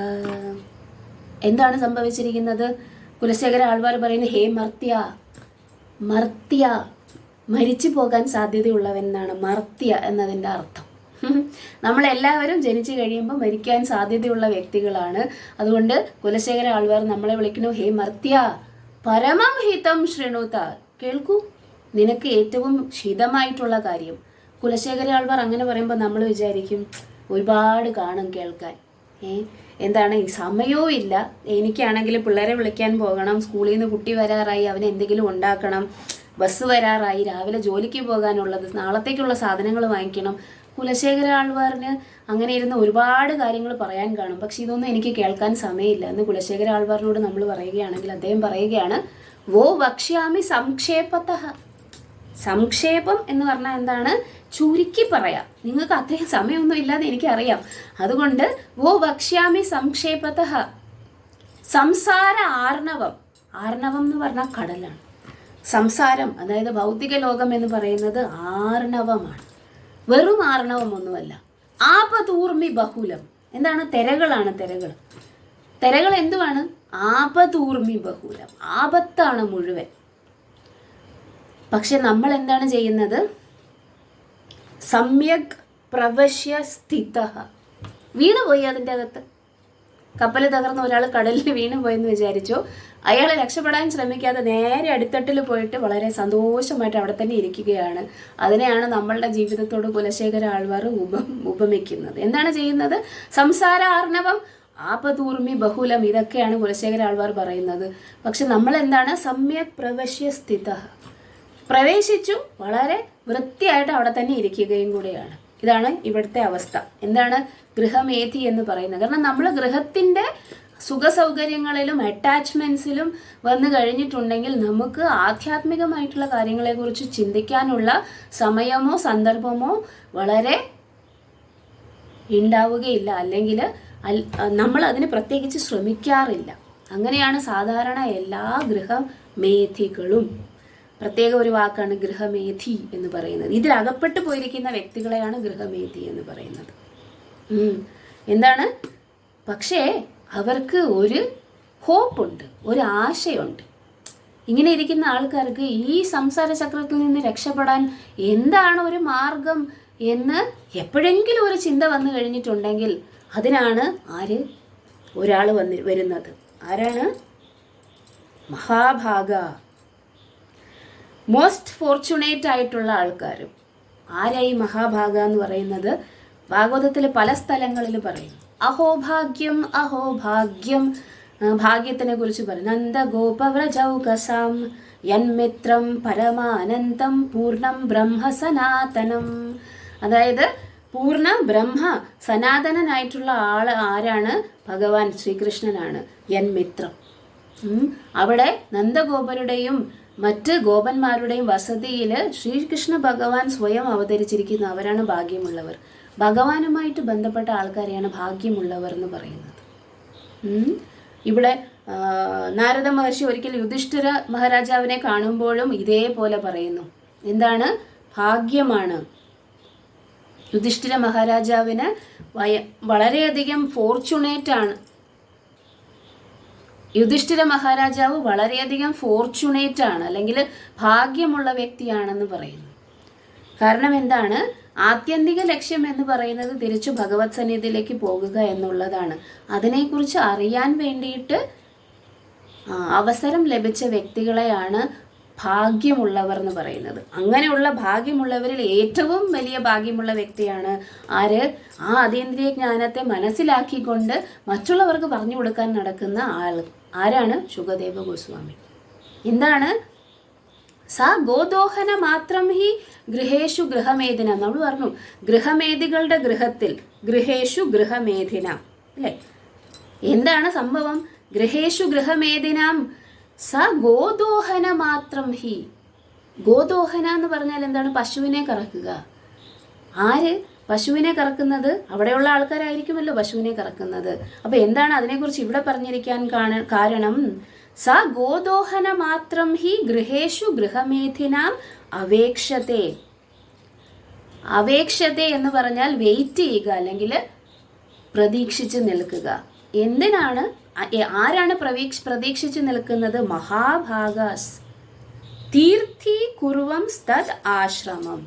എന്താണ് സംഭവിച്ചിരിക്കുന്നത്? കുലശേഖര ആൾവാർ പറയുന്നത്, ഹേ മർത്യ, മരിച്ചു പോകാൻ സാധ്യതയുള്ളവൻ എന്നാണ് മർത്യ എന്നതിൻ്റെ അർത്ഥം. നമ്മളെല്ലാവരും ജനിച്ചു കഴിയുമ്പോൾ മരിക്കാൻ സാധ്യതയുള്ള വ്യക്തികളാണ്. അതുകൊണ്ട് കുലശേഖര ആൾവാർ നമ്മളെ വിളിക്കുന്നു, ഹേ മർത്യ പരമം ഹിതം ശൃണുത, കേൾക്കൂ, നിനക്ക് ഏറ്റവും ഹിതമായിട്ടുള്ള കാര്യം. കുലശേഖര ആൾവാർ അങ്ങനെ പറയുമ്പോൾ നമ്മൾ വിചാരിക്കും ഒരുപാട് കാണും കേൾക്കാൻ. എന്താണ് ഈ സമയവും ഇല്ല. എനിക്കാണെങ്കിൽ പിള്ളേരെ വിളിക്കാൻ പോകണം, സ്കൂളിൽ നിന്ന് കുട്ടി വരാറായി, അവന് എന്തെങ്കിലും ഉണ്ടാക്കണം, ബസ് വരാറായി, രാവിലെ ജോലിക്ക് പോകാനുള്ളത്, നാളത്തേക്കുള്ള സാധനങ്ങൾ വാങ്ങിക്കണം. കുലശേഖര ആൾവാറിന് അങ്ങനെ ഇരുന്ന് ഒരുപാട് കാര്യങ്ങൾ പറയാൻ കാണും. പക്ഷെ ഇതൊന്നും എനിക്ക് കേൾക്കാൻ സമയമില്ല എന്ന് കുലശേഖര ആൾവാറിനോട് നമ്മൾ പറയുകയാണെങ്കിൽ അദ്ദേഹം പറയുകയാണ്, വോ വക്ഷ്യാമി സംക്ഷേപതഃ. സംക്ഷേപം എന്ന് പറഞ്ഞാൽ എന്താണ്? ചുരുക്കി പറയാം. നിങ്ങൾക്ക് അത്രയും സമയമൊന്നും ഇല്ലാതെ എനിക്കറിയാം. അതുകൊണ്ട് വോ വക്ഷ്യാമി സംക്ഷേപതഃ. സംസാര ആർണവം. ആർണവം എന്ന് പറഞ്ഞാൽ കടലാണ്. സംസാരം അതായത് ഭൗതിക ലോകം എന്ന് പറയുന്നത് ആർണവമാണ്. വെറും ആർണവമൊന്നുമല്ല. ആപതൂർമി ബഹുലം. എന്താണ്? തിരകളാണ്. തിരകൾ. തിരകൾ എന്തുവാണ്? ആപതൂർമി ബഹുലം. ആപത്താണ് മുഴുവൻ. പക്ഷെ നമ്മൾ എന്താണ് ചെയ്യുന്നത്? സമ്യക് പ്രവശ്യ സ്ഥിതഃ. വീണുപോയി അതിൻ്റെ അകത്ത്. കപ്പൽ തകർന്ന ഒരാൾ കടലിൽ വീണുപോയെന്ന് വിചാരിച്ചു. അയാൾ രക്ഷപ്പെടാൻ ശ്രമിക്കാതെ നേരെ അടിത്തട്ടിൽ പോയിട്ട് വളരെ സന്തോഷമായിട്ട് അവിടെ തന്നെ ഇരിക്കുകയാണ്. അതിനെയാണ് നമ്മളുടെ ജീവിതത്തോട് കുലശേഖര ആൾവാർ ഉപമിക്കുന്നത്. എന്താണ് ചെയ്യുന്നത്? സംസാര ആർണവം, ആപതൂർമി ബഹുലം, ഇതൊക്കെയാണ് കുലശേഖര ആൾവാർ പറയുന്നത്. പക്ഷെ നമ്മൾ എന്താണ്? സമ്യക് പ്രവശ്യ സ്ഥിതഃ. പ്രവേശിച്ചു, വളരെ വൃത്തിയായിട്ട് അവിടെ തന്നെ ഇരിക്കുകയും കൂടെയാണ്. ഇതാണ് ഇവിടുത്തെ അവസ്ഥ. എന്താണ് ഗൃഹമേധി എന്ന് പറയുന്നത്? കാരണം നമ്മൾ ഗൃഹത്തിൻ്റെ സുഖസൗകര്യങ്ങളിലും അറ്റാച്ച്മെൻറ്റ്സിലും വന്നു കഴിഞ്ഞിട്ടുണ്ടെങ്കിൽ നമുക്ക് ആധ്യാത്മികമായിട്ടുള്ള കാര്യങ്ങളെക്കുറിച്ച് ചിന്തിക്കാനുള്ള സമയമോ സന്ദർഭമോ വളരെ ഉണ്ടാവുകയില്ല. അല്ലെങ്കിൽ നമ്മൾ അതിന് പ്രത്യേകിച്ച് ശ്രമിക്കാറില്ല. അങ്ങനെയാണ് സാധാരണ എല്ലാ ഗൃഹമേധികളും. പ്രത്യേക ഒരു വാക്കാണ് ഗൃഹമേധി എന്ന് പറയുന്നത്. ഇതിൽ അകപ്പെട്ടു പോയിരിക്കുന്ന വ്യക്തികളെയാണ് ഗൃഹമേധി എന്ന് പറയുന്നത്. എന്താണ്? പക്ഷേ അവർക്ക് ഒരു ഹോപ്പുണ്ട്, ഒരു ആശയുണ്ട്. ഇങ്ങനെ ഇരിക്കുന്ന ആൾക്കാർക്ക് ഈ സംസാര ചക്രത്തിൽ നിന്ന് രക്ഷപ്പെടാൻ എന്താണ് ഒരു മാർഗം എന്ന് എപ്പോഴെങ്കിലും ഒരു ചിന്ത വന്നു കഴിഞ്ഞിട്ടുണ്ടെങ്കിൽ അതിനാണ് ഒരാൾ വരുന്നത്. ആരാണ്? മഹാഭാഗ. മോസ്റ്റ് ഫോർച്യുനേറ്റ് ആയിട്ടുള്ള ആൾക്കാരും. ആരായി മഹാഭാഗ എന്ന് പറയുന്നത്? ഭാഗവതത്തിൽ പല സ്ഥലങ്ങളിൽ പറയും. അഹോഭാഗ്യം അഹോഭാഗ്യം. ഭാഗ്യത്തിനെ കുറിച്ച് പറയും. നന്ദഗോപവ്രജൗകസാം യന്മിത്രം പരമാനന്ദം പൂർണ്ണം ബ്രഹ്മ സനാതനം. അതായത് പൂർണ്ണ ബ്രഹ്മ സനാതനനായിട്ടുള്ള ആരാണ്? ഭഗവാൻ ശ്രീകൃഷ്ണനാണ്. യന്മിത്രം. അവിടെ നന്ദഗോപരുടെയും മറ്റ് ഗോപന്മാരുടെയും വസതിയിൽ ശ്രീകൃഷ്ണ ഭഗവാൻ സ്വയം അവതരിച്ചിരിക്കുന്ന അവരാണ് ഭാഗ്യമുള്ളവർ. ഭഗവാനുമായിട്ട് ബന്ധപ്പെട്ട ആൾക്കാരെയാണ് ഭാഗ്യമുള്ളവർ എന്ന് പറയുന്നത്. ഇവിടെ നാരദ മഹർഷി ഒരിക്കൽ യുധിഷ്ഠിര മഹാരാജാവിനെ കാണുമ്പോഴും ഇതേപോലെ പറയുന്നു. എന്താണ്? ഭാഗ്യമാണ്. യുധിഷ്ഠിര മഹാരാജാവിന് വളരെയധികം ഫോർച്യുനേറ്റ് ആണ്. യുധിഷ്ഠിര മഹാരാജാവ് വളരെയധികം ഫോർച്യുനേറ്റ് ആണ്, അല്ലെങ്കിൽ ഭാഗ്യമുള്ള വ്യക്തിയാണെന്ന് പറയുന്നു. കാരണം എന്താണ്? ആത്യന്തിക ലക്ഷ്യം എന്ന് പറയുന്നത് തിരിച്ചു ഭഗവത് സന്നിധിയിലേക്ക് പോകുക എന്നുള്ളതാണ്. അതിനെക്കുറിച്ച് അറിയാൻ വേണ്ടിയിട്ട് അവസരം ലഭിച്ച വ്യക്തികളെയാണ് ഭാഗ്യമുള്ളവർ എന്ന് പറയുന്നത്. അങ്ങനെയുള്ള ഭാഗ്യമുള്ളവരിൽ ഏറ്റവും വലിയ ഭാഗ്യമുള്ള വ്യക്തിയാണ് ആര്? ആ അതീന്ദ്രിയ ജ്ഞാനത്തെ മനസ്സിലാക്കിക്കൊണ്ട് മറ്റുള്ളവർക്ക് പറഞ്ഞു കൊടുക്കാൻ നടക്കുന്ന ആൾ. ആരാണ്? ശുകദേവ ഗോസ്വാമി. എന്താണ്? സാ ഗോദോഹന മാത്രം ഹി ഗൃഹേഷു ഗൃഹമേധിന. നമ്മൾ പറഞ്ഞു ഗൃഹമേധികളുടെ ഗൃഹത്തിൽ, ഗൃഹേഷു ഗൃഹമേധിന, അല്ലേ? എന്താണ് സംഭവം? ഗൃഹേഷു ഗൃഹമേധിനാം സ ഗോദോഹന മാത്രം ഹി. ഗോദോഹന എന്ന് പറഞ്ഞാൽ എന്താണ്? പശുവിനെ കറക്കുക. ആര് പശുവിനെ കറക്കുന്നത്? അവിടെയുള്ള ആൾക്കാരായിരിക്കുമല്ലോ പശുവിനെ കറക്കുന്നത്. അപ്പൊ എന്താണ് അതിനെക്കുറിച്ച് ഇവിടെ പറഞ്ഞിരിക്കാൻ കാരണം? സ ഗോദോഹന മാത്രം ഹി ഗൃഹേഷു ഗൃഹമേധിനാം അവേക്ഷത്തെ. അവേക്ഷത്തെ എന്ന് പറഞ്ഞാൽ വെയിറ്റ് ചെയ്യുക, അല്ലെങ്കിൽ പ്രതീക്ഷിച്ച് നിൽക്കുക. എന്തിനാണ്? ആരാണ് പ്രതീക്ഷിച്ച് നിൽക്കുന്നത്? മഹാഭാഗാസ്. തീർത്ഥി കുർവം തദ് ആശ്രമം.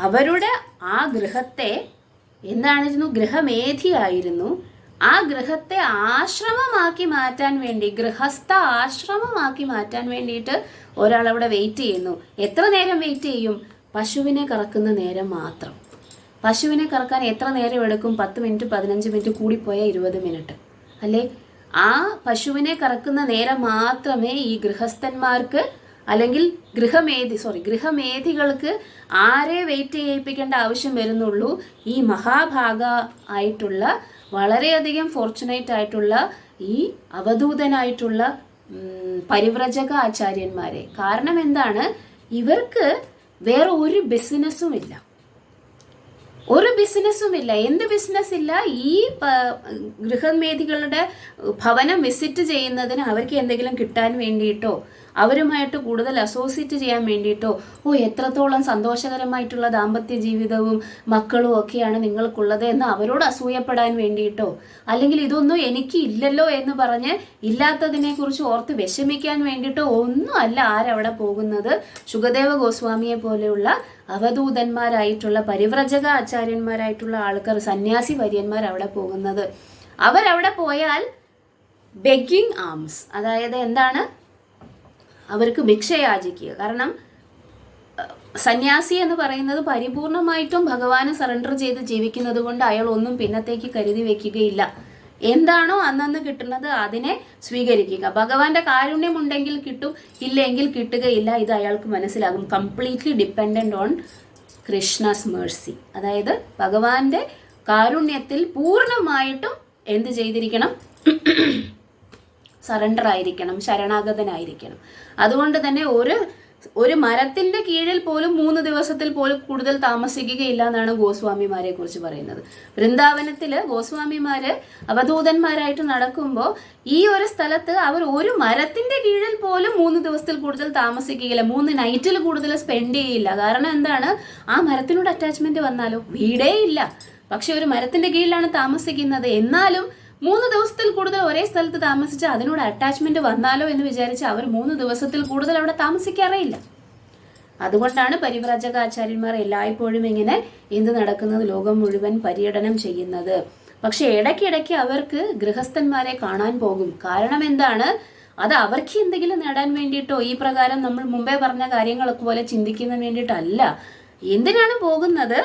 അവരുടെ ആ ഗൃഹത്തെ എന്താണിരുന്നു? ഗൃഹമേധിയായിരുന്നു. ആ ഗൃഹത്തെ ആശ്രമമാക്കി മാറ്റാൻ വേണ്ടി, ഗൃഹസ്ഥ ആശ്രമമാക്കി മാറ്റാൻ വേണ്ടിയിട്ട് ഒരാളവിടെ വെയിറ്റ് ചെയ്യുന്നു. എത്ര നേരം വെയിറ്റ് ചെയ്യും? പശുവിനെ കറക്കുന്ന നേരം മാത്രം. പശുവിനെ കറക്കാൻ എത്ര നേരം എടുക്കും? 10 മിനിറ്റ്, 15 മിനിറ്റ്, കൂടിപ്പോയാൽ 20 മിനിറ്റ് അല്ലേ? ആ പശുവിനെ കറക്കുന്ന നേരം മാത്രമേ ഈ ഗൃഹസ്ഥന്മാർക്ക് അല്ലെങ്കിൽ ഗൃഹമേധികൾക്ക് ആരെ വെയിറ്റ് ചെയ്യിപ്പിക്കേണ്ട ആവശ്യം വരുന്നുള്ളൂ? ഈ മഹാഭാഗ ആയിട്ടുള്ള, വളരെയധികം ഫോർച്ചുനേറ്റ് ആയിട്ടുള്ള, ഈ അവധൂതനായിട്ടുള്ള പരിവ്രജക ആചാര്യന്മാരെ. കാരണം എന്താണ്? ഇവർക്ക് വേറെ ഒരു ബിസിനസ്സും ഇല്ല. എന്ത് ബിസിനസ് ഇല്ല? ഈ ഗൃഹമേധികളുടെ ഭവനം വിസിറ്റ് ചെയ്യുന്നതിന് അവർക്ക് എന്തെങ്കിലും കിട്ടാൻ വേണ്ടിയിട്ടോ അവരുമായിട്ട് കൂടുതൽ അസോസിയേറ്റ് ചെയ്യാൻ വേണ്ടിയിട്ടോ, എത്രത്തോളം സന്തോഷകരമായിട്ടുള്ള ദാമ്പത്യ ജീവിതവും മക്കളും ഒക്കെയാണ് നിങ്ങൾക്കുള്ളത് എന്ന് അവരോട് അസൂയപ്പെടാൻ വേണ്ടിയിട്ടോ, അല്ലെങ്കിൽ ഇതൊന്നും എനിക്ക് ഇല്ലല്ലോ എന്ന് പറഞ്ഞ് ഇല്ലാത്തതിനെ കുറിച്ച് ഓർത്ത് വിഷമിക്കാൻ വേണ്ടിയിട്ടോ ഒന്നും അല്ല ആരവിടെ പോകുന്നത്. ശുകദേവ ഗോസ്വാമിയെ പോലെയുള്ള അവധൂതന്മാരായിട്ടുള്ള പരിവ്രജക ആചാര്യന്മാരായിട്ടുള്ള ആൾക്കാർ, സന്യാസി വര്യന്മാർ അവിടെ പോകുന്നത്. അവരവിടെ പോയാൽ ബെഗിങ് ആംസ്, അതായത് എന്താണ്? അവർക്ക് ഭിക്ഷ യാചിക്കുക. കാരണം സന്യാസി എന്ന് പറയുന്നത് പരിപൂർണമായിട്ടും ഭഗവാന് സറണ്ടർ ചെയ്ത് ജീവിക്കുന്നത് കൊണ്ട് അയാൾ ഒന്നും പിന്നത്തേക്ക് കരുതി വെക്കുകയില്ല. എന്താണോ അന്നന്ന് കിട്ടുന്നത് അതിനെ സ്വീകരിക്കുക. ഭഗവാന്റെ കാരുണ്യം ഉണ്ടെങ്കിൽ കിട്ടും, ഇല്ലെങ്കിൽ കിട്ടുകയില്ല. ഇത് അയാൾക്ക് മനസ്സിലാകും. Completely dependent on Krishna's mercy. അതായത് ഭഗവാന്റെ കാരുണ്യത്തിൽ പൂർണ്ണമായിട്ടും എന്ത് ചെയ്തിരിക്കണം? സറണ്ടർ ആയിരിക്കണം, ശരണാഗതനായിരിക്കണം. അതുകൊണ്ട് തന്നെ ഒരു മരത്തിന്റെ കീഴിൽ പോലും 3 ദിവസത്തിൽ പോലും കൂടുതൽ താമസിക്കുകയില്ല എന്നാണ് ഗോസ്വാമിമാരെ കുറിച്ച് പറയുന്നത്. വൃന്ദാവനത്തില് ഗോസ്വാമിമാര് അവധൂതന്മാരായിട്ട് നടക്കുമ്പോൾ ഈ ഒരു സ്ഥലത്ത് അവർ ഒരു മരത്തിന്റെ കീഴിൽ പോലും 3 ദിവസത്തിൽ കൂടുതൽ താമസിക്കുകയില്ല, 3 നൈറ്റിൽ കൂടുതൽ സ്പെൻഡ് ചെയ്യില്ല. കാരണം എന്താണ്? ആ മരത്തിനോട് അറ്റാച്ച്മെന്റ് വന്നാലോ? വീടേ ഇല്ല, പക്ഷെ ഒരു മരത്തിന്റെ കീഴിലാണ് താമസിക്കുന്നത്. എന്നാലും 3 ദിവസത്തിൽ കൂടുതൽ ഒരേ സ്ഥലത്ത് താമസിച്ച് അതിനോട് അറ്റാച്ച്മെന്റ് വന്നാലോ എന്ന് വിചാരിച്ച് അവർ 3 ദിവസത്തിൽ കൂടുതൽ അവിടെ താമസിക്കാറേയില്ല. അതുകൊണ്ടാണ് പരിവ്രജകാചാര്യന്മാർ എല്ലായ്പ്പോഴും ഇങ്ങനെ നടക്കുന്നത്? ലോകം മുഴുവൻ പര്യടനം ചെയ്യുന്നത്. പക്ഷെ ഇടയ്ക്കിടയ്ക്ക് അവർക്ക് ഗൃഹസ്ഥന്മാരെ കാണാൻ പോകും. കാരണം എന്താണ്? അത് അവർക്ക് എന്തെങ്കിലും നേടാൻ വേണ്ടിയിട്ടോ ഈ പ്രകാരം നമ്മൾ മുമ്പേ പറഞ്ഞ കാര്യങ്ങളൊക്കെ പോലെ ചിന്തിക്കുന്ന വേണ്ടിയിട്ടല്ല. എന്തിനാണ് പോകുന്നത്?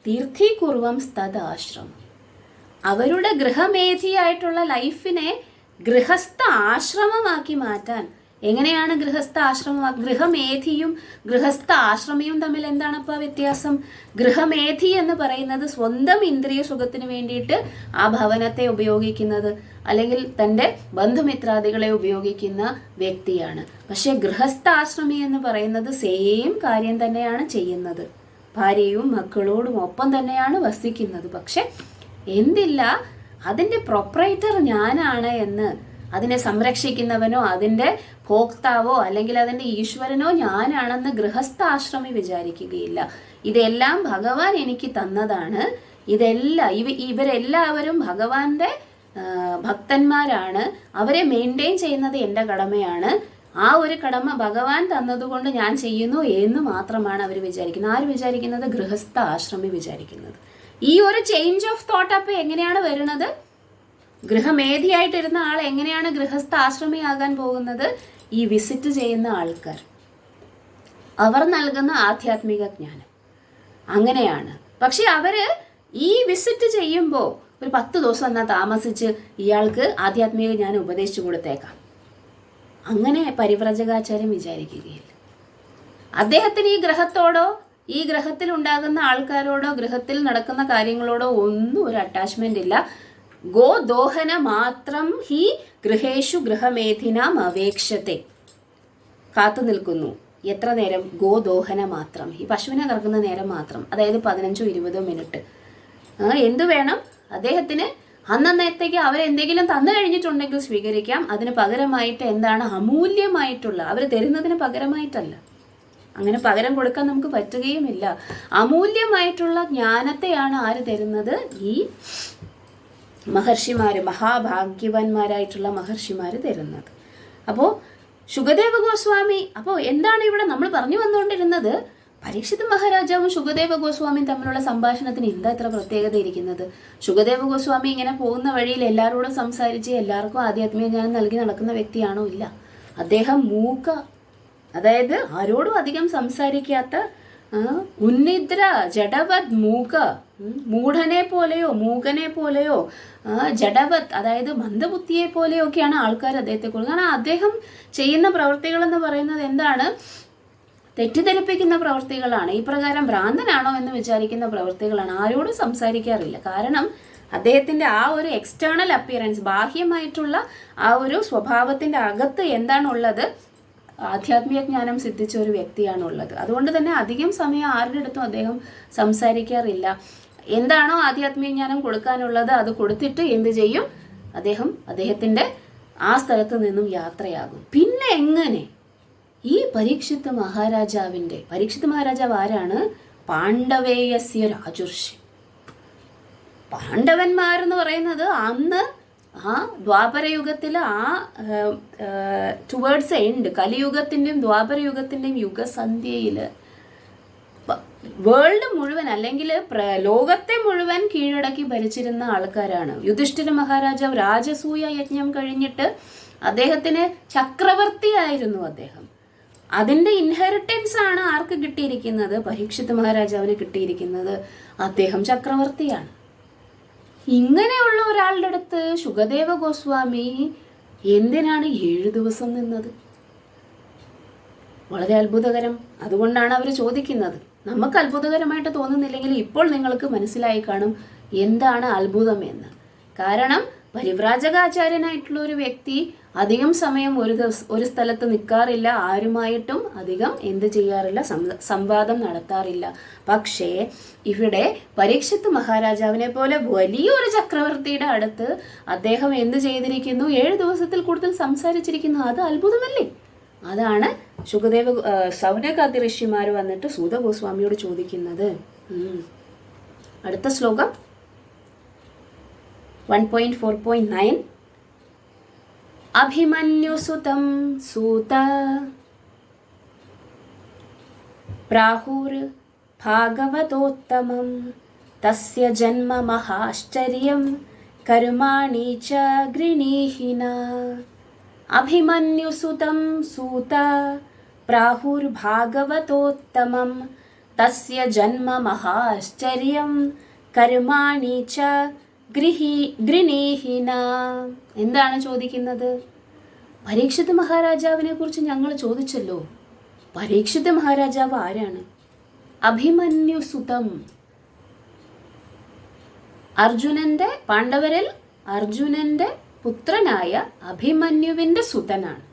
തീർത്ഥീകുർവം സ്തദാശ്രമം. അവരുടെ ഗൃഹമേധിയായിട്ടുള്ള ലൈഫിനെ ഗൃഹസ്ഥ ആശ്രമമാക്കി മാറ്റാൻ. എങ്ങനെയാണ് ഗൃഹസ്ഥ ആശ്രമം? ഗൃഹമേധിയും ഗൃഹസ്ഥ ആശ്രമിയും തമ്മിൽ എന്താണപ്പോൾ വ്യത്യാസം? ഗൃഹമേധി എന്ന് പറയുന്നത് സ്വന്തം ഇന്ദ്രിയ സുഖത്തിന് വേണ്ടിയിട്ട് ആ ഭവനത്തെ ഉപയോഗിക്കുന്നത്, അല്ലെങ്കിൽ തൻ്റെ ബന്ധുമിത്രാദികളെ ഉപയോഗിക്കുന്ന വ്യക്തിയാണ്. പക്ഷെ ഗൃഹസ്ഥ ആശ്രമി എന്ന് പറയുന്നത് സെയിം കാര്യം തന്നെയാണ് ചെയ്യുന്നത്. ഭാര്യയും മക്കളോടും ഒപ്പം തന്നെയാണ് വസിക്കുന്നത്. പക്ഷെ എന്തില്ല, അതിൻ്റെ പ്രൊപ്പറേറ്റർ ഞാനാണ് എന്ന്, അതിനെ സംരക്ഷിക്കുന്നവനോ അതിൻ്റെ ഭോക്താവോ അല്ലെങ്കിൽ അതിൻ്റെ ഈശ്വരനോ ഞാനാണെന്ന് ഗൃഹസ്ഥാശ്രമി വിചാരിക്കുകയില്ല. ഇതെല്ലാം ഭഗവാൻ എനിക്ക് തന്നതാണ്. ഇവരെല്ലാവരും ഭഗവാന്റെ ഭക്തന്മാരാണ്. അവരെ മെയിൻറ്റെയിൻ ചെയ്യുന്നത് എൻ്റെ കടമയാണ്. ആ ഒരു കടമ ഭഗവാൻ തന്നതുകൊണ്ട് ഞാൻ ചെയ്യുന്നു എന്ന് മാത്രമാണ് അവർ വിചാരിക്കുന്നത്. ആര് വിചാരിക്കുന്നത്? ഗൃഹസ്ഥ ആശ്രമി വിചാരിക്കുന്നത്. ഈ ഒരു ചേഞ്ച് ഓഫ് തോട്ട് അപ്പം എങ്ങനെയാണ് വരുന്നത്? ഗൃഹമേധിയായിട്ടിരുന്ന ആൾ എങ്ങനെയാണ് ഗൃഹസ്ഥ ആശ്രമിയാകാൻ പോകുന്നത്? ഈ വിസിറ്റ് ചെയ്യുന്ന ആൾക്കാർ, അവർ നൽകുന്ന ആധ്യാത്മിക ജ്ഞാനം അങ്ങനെയാണ്. പക്ഷെ അവര് ഈ വിസിറ്റ് ചെയ്യുമ്പോൾ ഒരു 10 ദിവസം എന്നാൽ താമസിച്ച് ഇയാൾക്ക് ആധ്യാത്മിക ജ്ഞാനം ഉപദേശിച്ചു കൊടുത്തേക്കാം, അങ്ങനെ പരിവ്രജകാചാര്യം വിചാരിക്കുകയില്ല. അദ്ദേഹത്തിന് ഈ ഗ്രഹത്തോടോ ഈ ഗ്രഹത്തിൽ ഉണ്ടാകുന്ന ആൾക്കാരോടോ ഗൃഹത്തിൽ നടക്കുന്ന കാര്യങ്ങളോടോ ഒന്നും ഒരു അറ്റാച്ച്മെന്റ് ഇല്ല. ഗോദോഹന മാത്രം ഹി ഗൃഹേഷു ഗൃഹമേധിനാം അപേക്ഷത്തെ. കാത്തു നിൽക്കുന്നു. എത്ര നേരം? ഗോദോഹന മാത്രം. ഈ പശുവിനെ കറക്കുന്ന നേരം മാത്രം, അതായത് 15-20 മിനിറ്റ്. എന്തു വേണം അദ്ദേഹത്തിന്? അന്നേരത്തേക്ക് അവരെന്തെങ്കിലും തന്നു കഴിഞ്ഞിട്ടുണ്ടെങ്കിൽ സ്വീകരിക്കാം. അതിന് പകരമായിട്ട് എന്താണ്? അമൂല്യമായിട്ടുള്ള, അവർ തരുന്നതിന് പകരമായിട്ടല്ല, അങ്ങനെ പകരം കൊടുക്കാൻ നമുക്ക് പറ്റുകയുമില്ല. അമൂല്യമായിട്ടുള്ള ജ്ഞാനത്തെയാണ് ആര് തരുന്നത്? ഈ മഹർഷിമാര്, മഹാഭാഗ്യവാന്മാരായിട്ടുള്ള മഹർഷിമാര് തരുന്നത്. അപ്പോൾ ശുകദേവ ഗോസ്വാമി, അപ്പോൾ എന്താണ് ഇവിടെ നമ്മൾ പറഞ്ഞു വന്നുകൊണ്ടിരുന്നത്? പരീക്ഷിത് മഹാരാജാവും ശുകദേവ ഗോസ്വാമിയും തമ്മിലുള്ള സംഭാഷണത്തിന് എന്താ ഇത്ര പ്രത്യേകത ഇരിക്കുന്നത്? ശുകദേവ ഗോസ്വാമി ഇങ്ങനെ പോകുന്ന വഴിയിൽ എല്ലാവരോടും സംസാരിച്ച് എല്ലാവർക്കും ആധ്യാത്മിക ജ്ഞാനം നൽകി നടക്കുന്ന വ്യക്തിയാണോ? ഇല്ല. അദ്ദേഹം മൂക അതായത് ആരോടും അധികം സംസാരിക്കാത്ത ഉന്നിദ്ര ജഡവത് മൂഢനെ പോലെയോ മൂകനെ പോലെയോ ജഡവത് അതായത് മന്ദബുദ്ധിയെ പോലെയോ ഒക്കെയാണ് ആൾക്കാർ അദ്ദേഹത്തെ കുറിച്ച്. കാരണം അദ്ദേഹം ചെയ്യുന്ന പ്രവൃത്തികൾ എന്ന് പറയുന്നത് എന്താണ്? തെറ്റിദ്ധരിപ്പിക്കുന്ന പ്രവൃത്തികളാണ്. ഈ പ്രകാരം ഭ്രാന്തനാണോ എന്ന് വിചാരിക്കുന്ന പ്രവൃത്തികളാണ്. ആരോടും സംസാരിക്കാറില്ല. കാരണം അദ്ദേഹത്തിന്റെ ആ ഒരു എക്സ്റ്റേണൽ അപ്പിയറൻസ്, ബാഹ്യമായിട്ടുള്ള ആ ഒരു സ്വഭാവത്തിന്റെ അകത്ത് എന്താണുള്ളത്? ആധ്യാത്മിക ജ്ഞാനം സിദ്ധിച്ച ഒരു വ്യക്തിയാണുള്ളത്. അതുകൊണ്ട് തന്നെ അധികം സമയം ആരുടെ അടുത്തും അദ്ദേഹം സംസാരിക്കാറില്ല. എന്താണോ ആധ്യാത്മിക ജ്ഞാനം കൊടുക്കാനുള്ളത് അത് കൊടുത്തിട്ട് എന്ത് ചെയ്യും? അദ്ദേഹത്തിന്റെ ആ സ്ഥലത്ത് നിന്നും യാത്രയാകും. പിന്നെ എങ്ങനെ ഈ പരീക്ഷിത് മഹാരാജാവ് ആരാണ്? പാണ്ഡവേയസ്യ രാജർഷി. പാണ്ഡവന്മാരെന്ന് പറയുന്നത് അന്ന് ആ ദ്വാപരയുഗത്തിൽ ടുവേർഡ്സ് എൻഡ്, കലിയുഗത്തിന്റെയും ദ്വാപരയുഗത്തിന്റെയും യുഗസന്ധ്യയില് വേൾഡ് മുഴുവൻ അല്ലെങ്കിൽ ലോകത്തെ മുഴുവൻ കീഴടക്കി ഭരിച്ചിരുന്ന ആൾക്കാരാണ്. യുധിഷ്ഠിര മഹാരാജാവ് രാജസൂയ യജ്ഞം കഴിഞ്ഞിട്ട് അദ്ദേഹത്തിന് ചക്രവർത്തിയായിരുന്നു. അതിന്റെ ഇൻഹെറിറ്റൻസ് ആണ് ആർക്ക് കിട്ടിയിരിക്കുന്നത്? പരീക്ഷിത് മഹാരാജാവിന് കിട്ടിയിരിക്കുന്നത്. അദ്ദേഹം ചക്രവർത്തിയാണ്. ഇങ്ങനെയുള്ള ഒരാളുടെ അടുത്ത് ശുകദേവ ഗോസ്വാമി എന്തിനാണ് 7 ദിവസം നിന്നത്? വളരെ അത്ഭുതകരം. അതുകൊണ്ടാണ് അവർ ചോദിക്കുന്നത്. നമുക്ക് അത്ഭുതകരമായിട്ട് തോന്നുന്നില്ലെങ്കിൽ ഇപ്പോൾ നിങ്ങൾക്ക് മനസ്സിലായി കാണും എന്താണ് അത്ഭുതം എന്ന്. കാരണം പരിവ്രാജകാചാര്യനായിട്ടുള്ള ഒരു വ്യക്തി അധികം സമയം ഒരു സ്ഥലത്ത് നിൽക്കാറില്ല. ആരുമായിട്ടും അധികം എന്ത് ചെയ്യാറില്ല? സംവാദം നടത്താറില്ല. പക്ഷേ ഇവിടെ പരീക്ഷിത് മഹാരാജാവിനെ പോലെ വലിയൊരു ചക്രവർത്തിയുടെ അടുത്ത് അദ്ദേഹം എന്ത് ചെയ്തിരിക്കുന്നു? 7 ദിവസത്തിൽ കൂടുതൽ സംസാരിച്ചിരിക്കുന്നു. അത് അത്ഭുതമല്ലേ? അതാണ് സൗനകാദി ഋഷിമാർ വന്നിട്ട് സൂത ഗോസ്വാമിയോട് ചോദിക്കുന്നത്. അടുത്ത ശ്ലോകം 1.4.9. അഭിമന്യുസുതം സൂത പ്രാഹുർ ഭാഗവതോത്തമം തസ്യ ജന്മ മഹാശ്ചര്യം കർമാണി ച ഗൃണീഹിന. അഭിമന്യുസുതം സൂത പ്രാഹുർ ഭാഗവതോത്തമം തസ്യ ജന്മ മഹാശ്ചര്യം കർമാണി ച ഗൃണീഹിന. എന്താണ് ചോദിക്കുന്നത്? പരീക്ഷിത് മഹാരാജാവിനെ കുറിച്ച് ഞങ്ങൾ ചോദിച്ചല്ലോ. പരീക്ഷിത് മഹാരാജാവ് ആരാണ്? അഭിമന്യുസുതം. പാണ്ഡവരിൽ അർജുനന്റെ പുത്രനായ അഭിമന്യുവിന്റെ സുതനാണ്.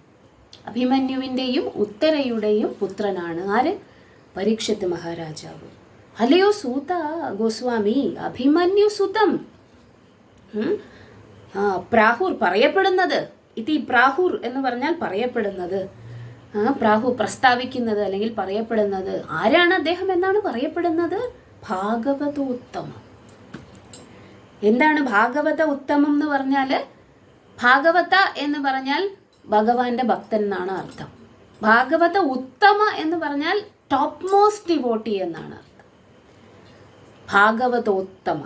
അഭിമന്യുവിന്റെയും ഉത്തരയുടെയും പുത്രനാണ് ആര്? പരീക്ഷിത് മഹാരാജാവ്. അല്ലയോ സൂത ഗോസ്വാമി, അഭിമന്യുസുതം. പ്രാഹുർ പറയപ്പെടുന്നത്, ഇതി പ്രാഹുർ എന്ന് പറഞ്ഞാൽ പറയപ്പെടുന്നത്, പ്രാഹുർ പ്രസ്താവിക്കുന്നത് അല്ലെങ്കിൽ പറയപ്പെടുന്നത്. ആരാണ് അദ്ദേഹം എന്നാണ് പറയപ്പെടുന്നത്? ഭാഗവതോത്തമം. എന്താണ് ഭാഗവത ഉത്തമം എന്ന് പറഞ്ഞാല്? ഭാഗവത എന്ന് പറഞ്ഞാൽ ഭഗവാന്റെ ഭക്തൻ എന്നാണ് അർത്ഥം. ഭാഗവത ഉത്തമ എന്ന് പറഞ്ഞാൽ ടോപ്പ് മോസ്റ്റ് ഡിവോട്ടി എന്നാണ് അർത്ഥം. ഭാഗവതോത്തമ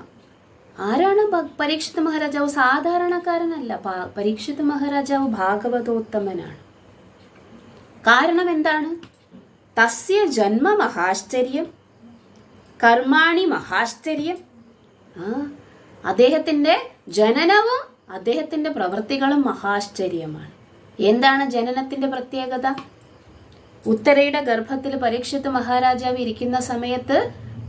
ആരാണ്? പരീക്ഷിത് മഹാരാജാവ് സാധാരണക്കാരനല്ല. പരീക്ഷിത് മഹാരാജാവ് ഭാഗവതോത്തമനാണ്. കാരണം എന്താണ്? തസ്യ ജന്മ മഹാശ്ചര്യം കർമാണി മഹാശ്ചര്യം. അദ്ദേഹത്തിന്റെ ജനനവും അദ്ദേഹത്തിന്റെ പ്രവൃത്തികളും മഹാശ്ചര്യമാണ്. എന്താണ് ജനനത്തിന്റെ പ്രത്യേകത? ഉത്തരയുടെ ഗർഭത്തിൽ പരീക്ഷിത് മഹാരാജാവ് ഇരിക്കുന്ന സമയത്ത്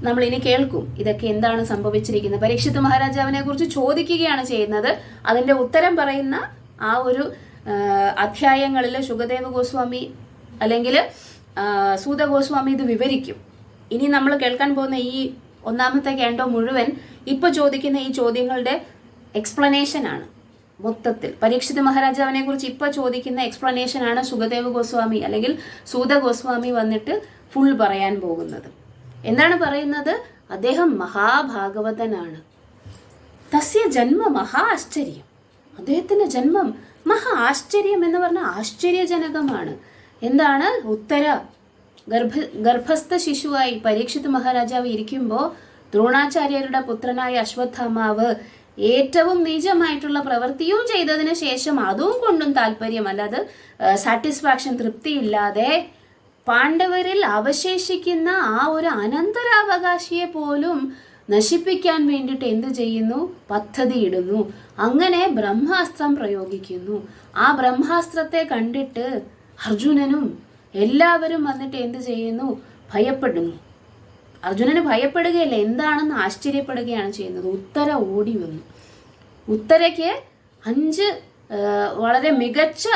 നമ്മൾ ഇനി കേൾക്കും ഇതൊക്കെ എന്താണ് സംഭവിച്ചിരിക്കുന്നത്. പരീക്ഷിത് മഹാരാജാവിനെ കുറിച്ച് ചോദിക്കുകയാണ് ചെയ്യുന്നത്. അതിന്റെ ഉത്തരം പറയുന്ന ആ ഒരു അധ്യായങ്ങളിൽ ശുകദേവ ഗോസ്വാമി അല്ലെങ്കിൽ സൂത ഗോസ്വാമി ഇത് വിവരിക്കും. ഇനി നമ്മൾ കേൾക്കാൻ പോകുന്ന ഈ ഒന്നാമത്തെ കാൻഡോ മുഴുവൻ ഇപ്പൊ ചോദിക്കുന്ന ഈ ചോദ്യങ്ങളുടെ എക്സ്പ്ലനേഷൻ ആണ്. മൊത്തത്തിൽ പരീക്ഷിത് മഹാരാജാവിനെ കുറിച്ച് ഇപ്പൊ ചോദിക്കുന്ന എക്സ്പ്ലനേഷൻ ആണ് ശുകദേവ ഗോസ്വാമി അല്ലെങ്കിൽ സൂത ഗോസ്വാമി വന്നിട്ട് ഫുൾ പറയാൻ പോകുന്നത്. എന്താണ് പറയുന്നത്? അദ്ദേഹം മഹാഭാഗവതനാണ്. തസ്യ ജന്മ മഹാ ആശ്ചര്യം. അദ്ദേഹത്തിന്റെ ജന്മം മഹാ ആശ്ചര്യം എന്ന് പറഞ്ഞാൽ ആശ്ചര്യജനകമാണ്. എന്താണ്? ഉത്തര ഗർഭസ്ഥ ശിശുവായി പരീക്ഷിത് മഹാരാജാവ് ഇരിക്കുമ്പോൾ ദ്രോണാചാര്യരുടെ പുത്രനായ അശ്വത്ഥാമാവ് ഏറ്റവും നീചമായിട്ടുള്ള പ്രവൃത്തിയും ചെയ്തതിന് ശേഷം അതും കൊണ്ടും താല്പര്യമല്ല, അത് സാറ്റിസ്ഫാക്ഷൻ തൃപ്തിയില്ലാതെ പാണ്ഡവരിൽ അവശേഷിക്കുന്ന ആ ഒരു അനന്തരാവകാശിയെ പോലും നശിപ്പിക്കാൻ വേണ്ടിയിട്ട് എന്ത് ചെയ്യുന്നു? പദ്ധതിയിടുന്നു. അങ്ങനെ ബ്രഹ്മാസ്ത്രം പ്രയോഗിക്കുന്നു. ആ ബ്രഹ്മാസ്ത്രത്തെ കണ്ടിട്ട് അർജുനനും എല്ലാവരും വന്നിട്ട് എന്ത് ചെയ്യുന്നു? ഭയപ്പെടുന്നു. അർജുനന് ഭയപ്പെടുകയല്ല, എന്താണെന്ന് ആശ്ചര്യപ്പെടുകയാണ് ചെയ്യുന്നത്. ഉത്തര ഓടി വന്നു. ഉത്തരയ്ക്ക് 5 വളരെ മികച്ച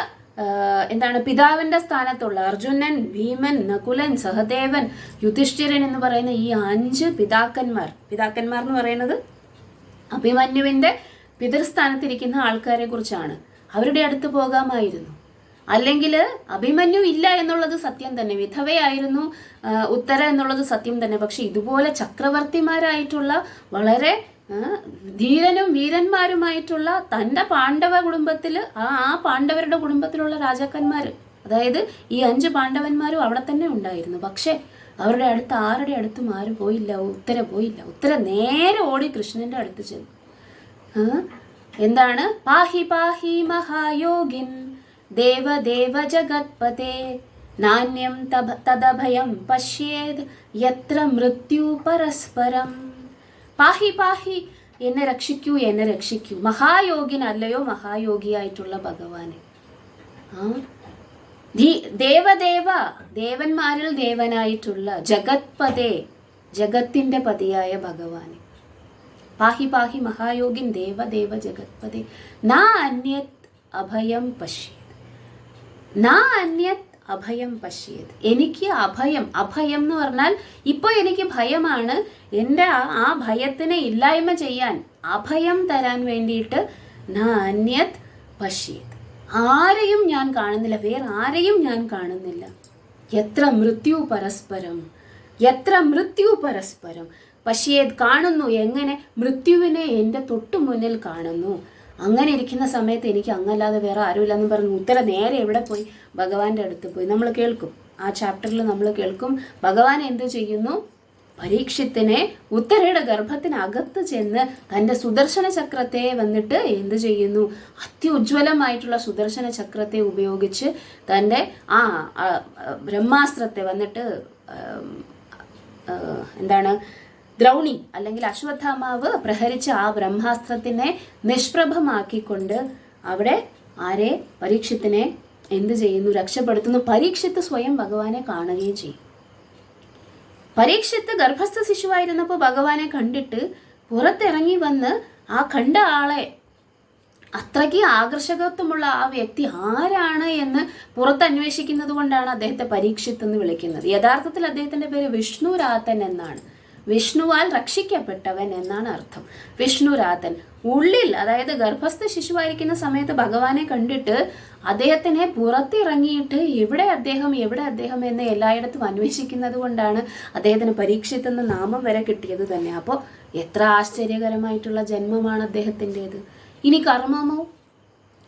പിതാവിന്റെ സ്ഥാനത്തുള്ള അർജുനൻ, ഭീമൻ, നകുലൻ, സഹദേവൻ, യുധിഷ്ഠിരൻ എന്ന് പറയുന്ന ഈ 5 പിതാക്കന്മാർ എന്ന് പറയുന്നത് അഭിമന്യുവിന്റെ പിതൃസ്ഥാനത്തിരിക്കുന്ന ആൾക്കാരെ കുറിച്ചാണ്. അവരുടെ അടുത്ത് പോകാമായിരുന്നു. അല്ലെങ്കിൽ അഭിമന്യു ഇല്ല എന്നുള്ളത് സത്യം തന്നെ, വിധവയായിരുന്നു ഉത്തര എന്നുള്ളത് സത്യം തന്നെ. പക്ഷെ ഇതുപോലെ ചക്രവർത്തിമാരായിട്ടുള്ള വളരെ ധീരനും വീരന്മാരുമായിട്ടുള്ള തൻ്റെ പാണ്ഡവ കുടുംബത്തിൽ ആ പാണ്ഡവരുടെ കുടുംബത്തിലുള്ള രാജാക്കന്മാർ, അതായത് ഈ 5 പാണ്ഡവന്മാരും അവിടെ തന്നെ ഉണ്ടായിരുന്നു. പക്ഷെ അവരുടെ അടുത്ത് ആരുടെ അടുത്തും ആരും പോയില്ല. ഉത്തര പോയില്ല. ഉത്തര നേരെ ഓടി കൃഷ്ണന്റെ അടുത്ത് ചെന്നു. എന്താണ്? പാഹി പാഹി മഹായോഗിൻ ദേവദേവ ജഗത്പതേ നാന്യം തദഭയം പശ്യേത് യത്ര മൃത്യു പരസ്പരം. പാഹി പാഹി, എന്നെ രക്ഷിക്കൂ, എന്നെ രക്ഷിക്കൂ. മഹായോഗിൻ അല്ലയോ മഹായോഗിയായിട്ടുള്ള ഭഗവാനെ. ദേവദേവ, ദേവന്മാരിൽ ദേവനായിട്ടുള്ള ജഗത്പതേ, ജഗത്തിന്റെ പതിയായ ഭഗവാനെ. പാഹി പാഹി മഹായോഗിൻ ദേവദേവ ജഗത്പതേ നാ അന്യത് അഭയം പശ്യേത്. നാ അന്യത് അഭയം പശ്യേത്. എനിക്ക് അഭയം എന്ന് പറഞ്ഞാൽ ഇപ്പോൾ എനിക്ക് ഭയമാണ്. എൻ്റെ ആ ഭയത്തിനെ ഇല്ലായ്മ ചെയ്യാൻ, അഭയം തരാൻ വേണ്ടിയിട്ട് നാ അന്യത് പശ്യേത്. ആരെയും ഞാൻ കാണുന്നില്ല, വേറെ ആരെയും ഞാൻ കാണുന്നില്ല. എത്ര മൃത്യു പരസ്പരം, എത്ര മൃത്യു പരസ്പരം. പശ്യേത്, കാണുന്നു. എങ്ങനെ? മൃത്യുവിനെ എൻ്റെ തൊട്ടു മുന്നിൽ കാണുന്നു. അങ്ങനെ ഇരിക്കുന്ന സമയത്ത് എനിക്ക് അങ്ങല്ലാതെ വേറെ ആരുമില്ലെന്ന് പറഞ്ഞു ഉത്തര നേരെ എവിടെ പോയി? ഭഗവാന്റെ അടുത്ത് പോയി. നമ്മൾ കേൾക്കും, ആ ചാപ്റ്ററിൽ നമ്മൾ കേൾക്കും ഭഗവാൻ എന്ത് ചെയ്യുന്നു? പരീക്ഷത്തിനെ ഉത്തരയുടെ ഗർഭത്തിനകത്ത് ചെന്ന് തൻ്റെ സുദർശന ചക്രത്തെ വന്നിട്ട് എന്ത് ചെയ്യുന്നു? അത്യുജ്വലമായിട്ടുള്ള സുദർശന ചക്രത്തെ ഉപയോഗിച്ച് തൻ്റെ ബ്രഹ്മാസ്ത്രത്തെ വന്നിട്ട് ദ്രൗണി അല്ലെങ്കിൽ അശ്വത്ഥാമാവ് പ്രഹരിച്ച ആ ബ്രഹ്മാസ്ത്രത്തിനെ നിഷ്പ്രഭമാക്കിക്കൊണ്ട് അവിടെ ആരെ? പരീക്ഷത്തിനെ എന്ത് ചെയ്യുന്നു? രക്ഷപ്പെടുത്തുന്നു. പരീക്ഷത്ത് സ്വയം ഭഗവാനെ കാണുകയും ചെയ്യും. പരീക്ഷത്ത് ഗർഭസ്ഥ ശിശുവായിരുന്നപ്പോൾ ഭഗവാനെ കണ്ടിട്ട് പുറത്തിറങ്ങി വന്ന് ആ കണ്ട ആളെ, അത്രയ്ക്ക് ആകർഷകത്വമുള്ള ആ വ്യക്തി ആരാണ് എന്ന് പുറത്ത് അന്വേഷിക്കുന്നത് കൊണ്ടാണ് അദ്ദേഹത്തെ പരീക്ഷിത്ത് എന്ന് വിളിക്കുന്നത്. യഥാർത്ഥത്തിൽ അദ്ദേഹത്തിന്റെ പേര് വിഷ്ണുരാതൻ എന്നാണ്. വിഷ്ണുവാൽ രക്ഷിക്കപ്പെട്ടവൻ എന്നാണ് അർത്ഥം. വിഷ്ണുരാതൻ. ഉള്ളിൽ, അതായത് ഗർഭസ്ഥ ശിശുവായിരിക്കുന്ന സമയത്ത് ഭഗവാനെ കണ്ടിട്ട് അദ്ദേഹത്തിനെ പുറത്തിറങ്ങിയിട്ട് എവിടെ അദ്ദേഹം എന്ന് എല്ലായിടത്തും അന്വേഷിക്കുന്നത് കൊണ്ടാണ് അദ്ദേഹത്തിന് പരീക്ഷിത്ത് എന്ന നാമം വരെ കിട്ടിയത് തന്നെ. അപ്പോൾ എത്ര ആശ്ചര്യകരമായിട്ടുള്ള ജന്മമാണ് അദ്ദേഹത്തിൻ്റെത്. ഇനി കർമ്മമോ?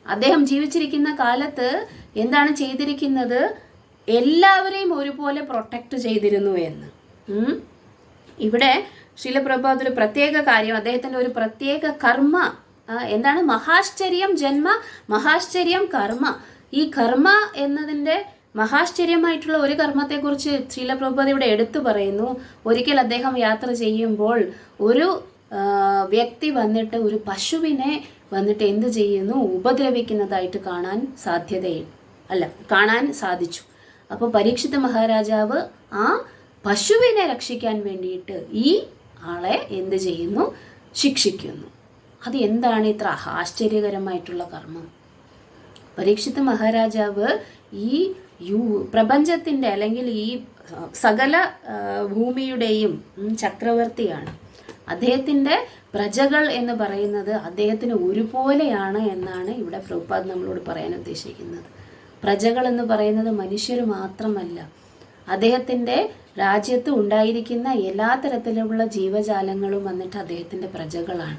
അദ്ദേഹം ജീവിച്ചിരിക്കുന്ന കാലത്ത് എന്താണ് ചെയ്തിരിക്കുന്നത്? എല്ലാവരെയും ഒരുപോലെ പ്രൊട്ടക്റ്റ് ചെയ്തിരുന്നു എന്ന്. ഇവിടെ ശ്രീല പ്രഭുപാദ് ഒരു പ്രത്യേക കാര്യം, അദ്ദേഹത്തിൻ്റെ ഒരു പ്രത്യേക കർമ്മ എന്താണ്? മഹാശ്ചര്യം ജന്മ, മഹാശ്ചര്യം കർമ്മ. ഈ കർമ്മ എന്നതിൻ്റെ മഹാശ്ചര്യമായിട്ടുള്ള ഒരു കർമ്മത്തെക്കുറിച്ച് ശ്രീല പ്രഭുപാദ് ഇവിടെ എടുത്തു പറയുന്നു. ഒരിക്കൽ അദ്ദേഹം യാത്ര ചെയ്യുമ്പോൾ ഒരു വ്യക്തി വന്നിട്ട് ഒരു പശുവിനെ വന്നിട്ട് എന്ത് ചെയ്യുന്നു? ഉപദ്രവിക്കുന്നതായിട്ട് കാണാൻ സാധിച്ചു. അപ്പോൾ പരീക്ഷിത് മഹാരാജാവ് ആ പശുവിനെ രക്ഷിക്കാൻ വേണ്ടിയിട്ട് ഈ ആളെ എന്ത് ചെയ്യുന്നു? ശിക്ഷിക്കുന്നു. അത് എന്താണ് ഇത്ര ആശ്ചര്യകരമായിട്ടുള്ള കർമ്മം? പരീക്ഷിത് മഹാരാജാവ് ഈ പ്രപഞ്ചത്തിൻ്റെ അല്ലെങ്കിൽ ഈ സകല ഭൂമിയുടെയും ചക്രവർത്തിയാണ്. അദ്ദേഹത്തിൻ്റെ പ്രജകൾ എന്ന് പറയുന്നത് അദ്ദേഹത്തിന് ഒരുപോലെയാണ് എന്നാണ് ഇവിടെ പ്രഭുപാദ് നമ്മളോട് പറയാൻ ഉദ്ദേശിക്കുന്നത്. പ്രജകൾ എന്ന് പറയുന്നത് മനുഷ്യർ മാത്രമല്ല, അദ്ദേഹത്തിൻ്റെ രാജ്യത്ത് ഉണ്ടായിരിക്കുന്ന എല്ലാ തരത്തിലുള്ള ജീവജാലങ്ങളും വന്നിട്ട് അദ്ദേഹത്തിൻ്റെ പ്രജകളാണ്.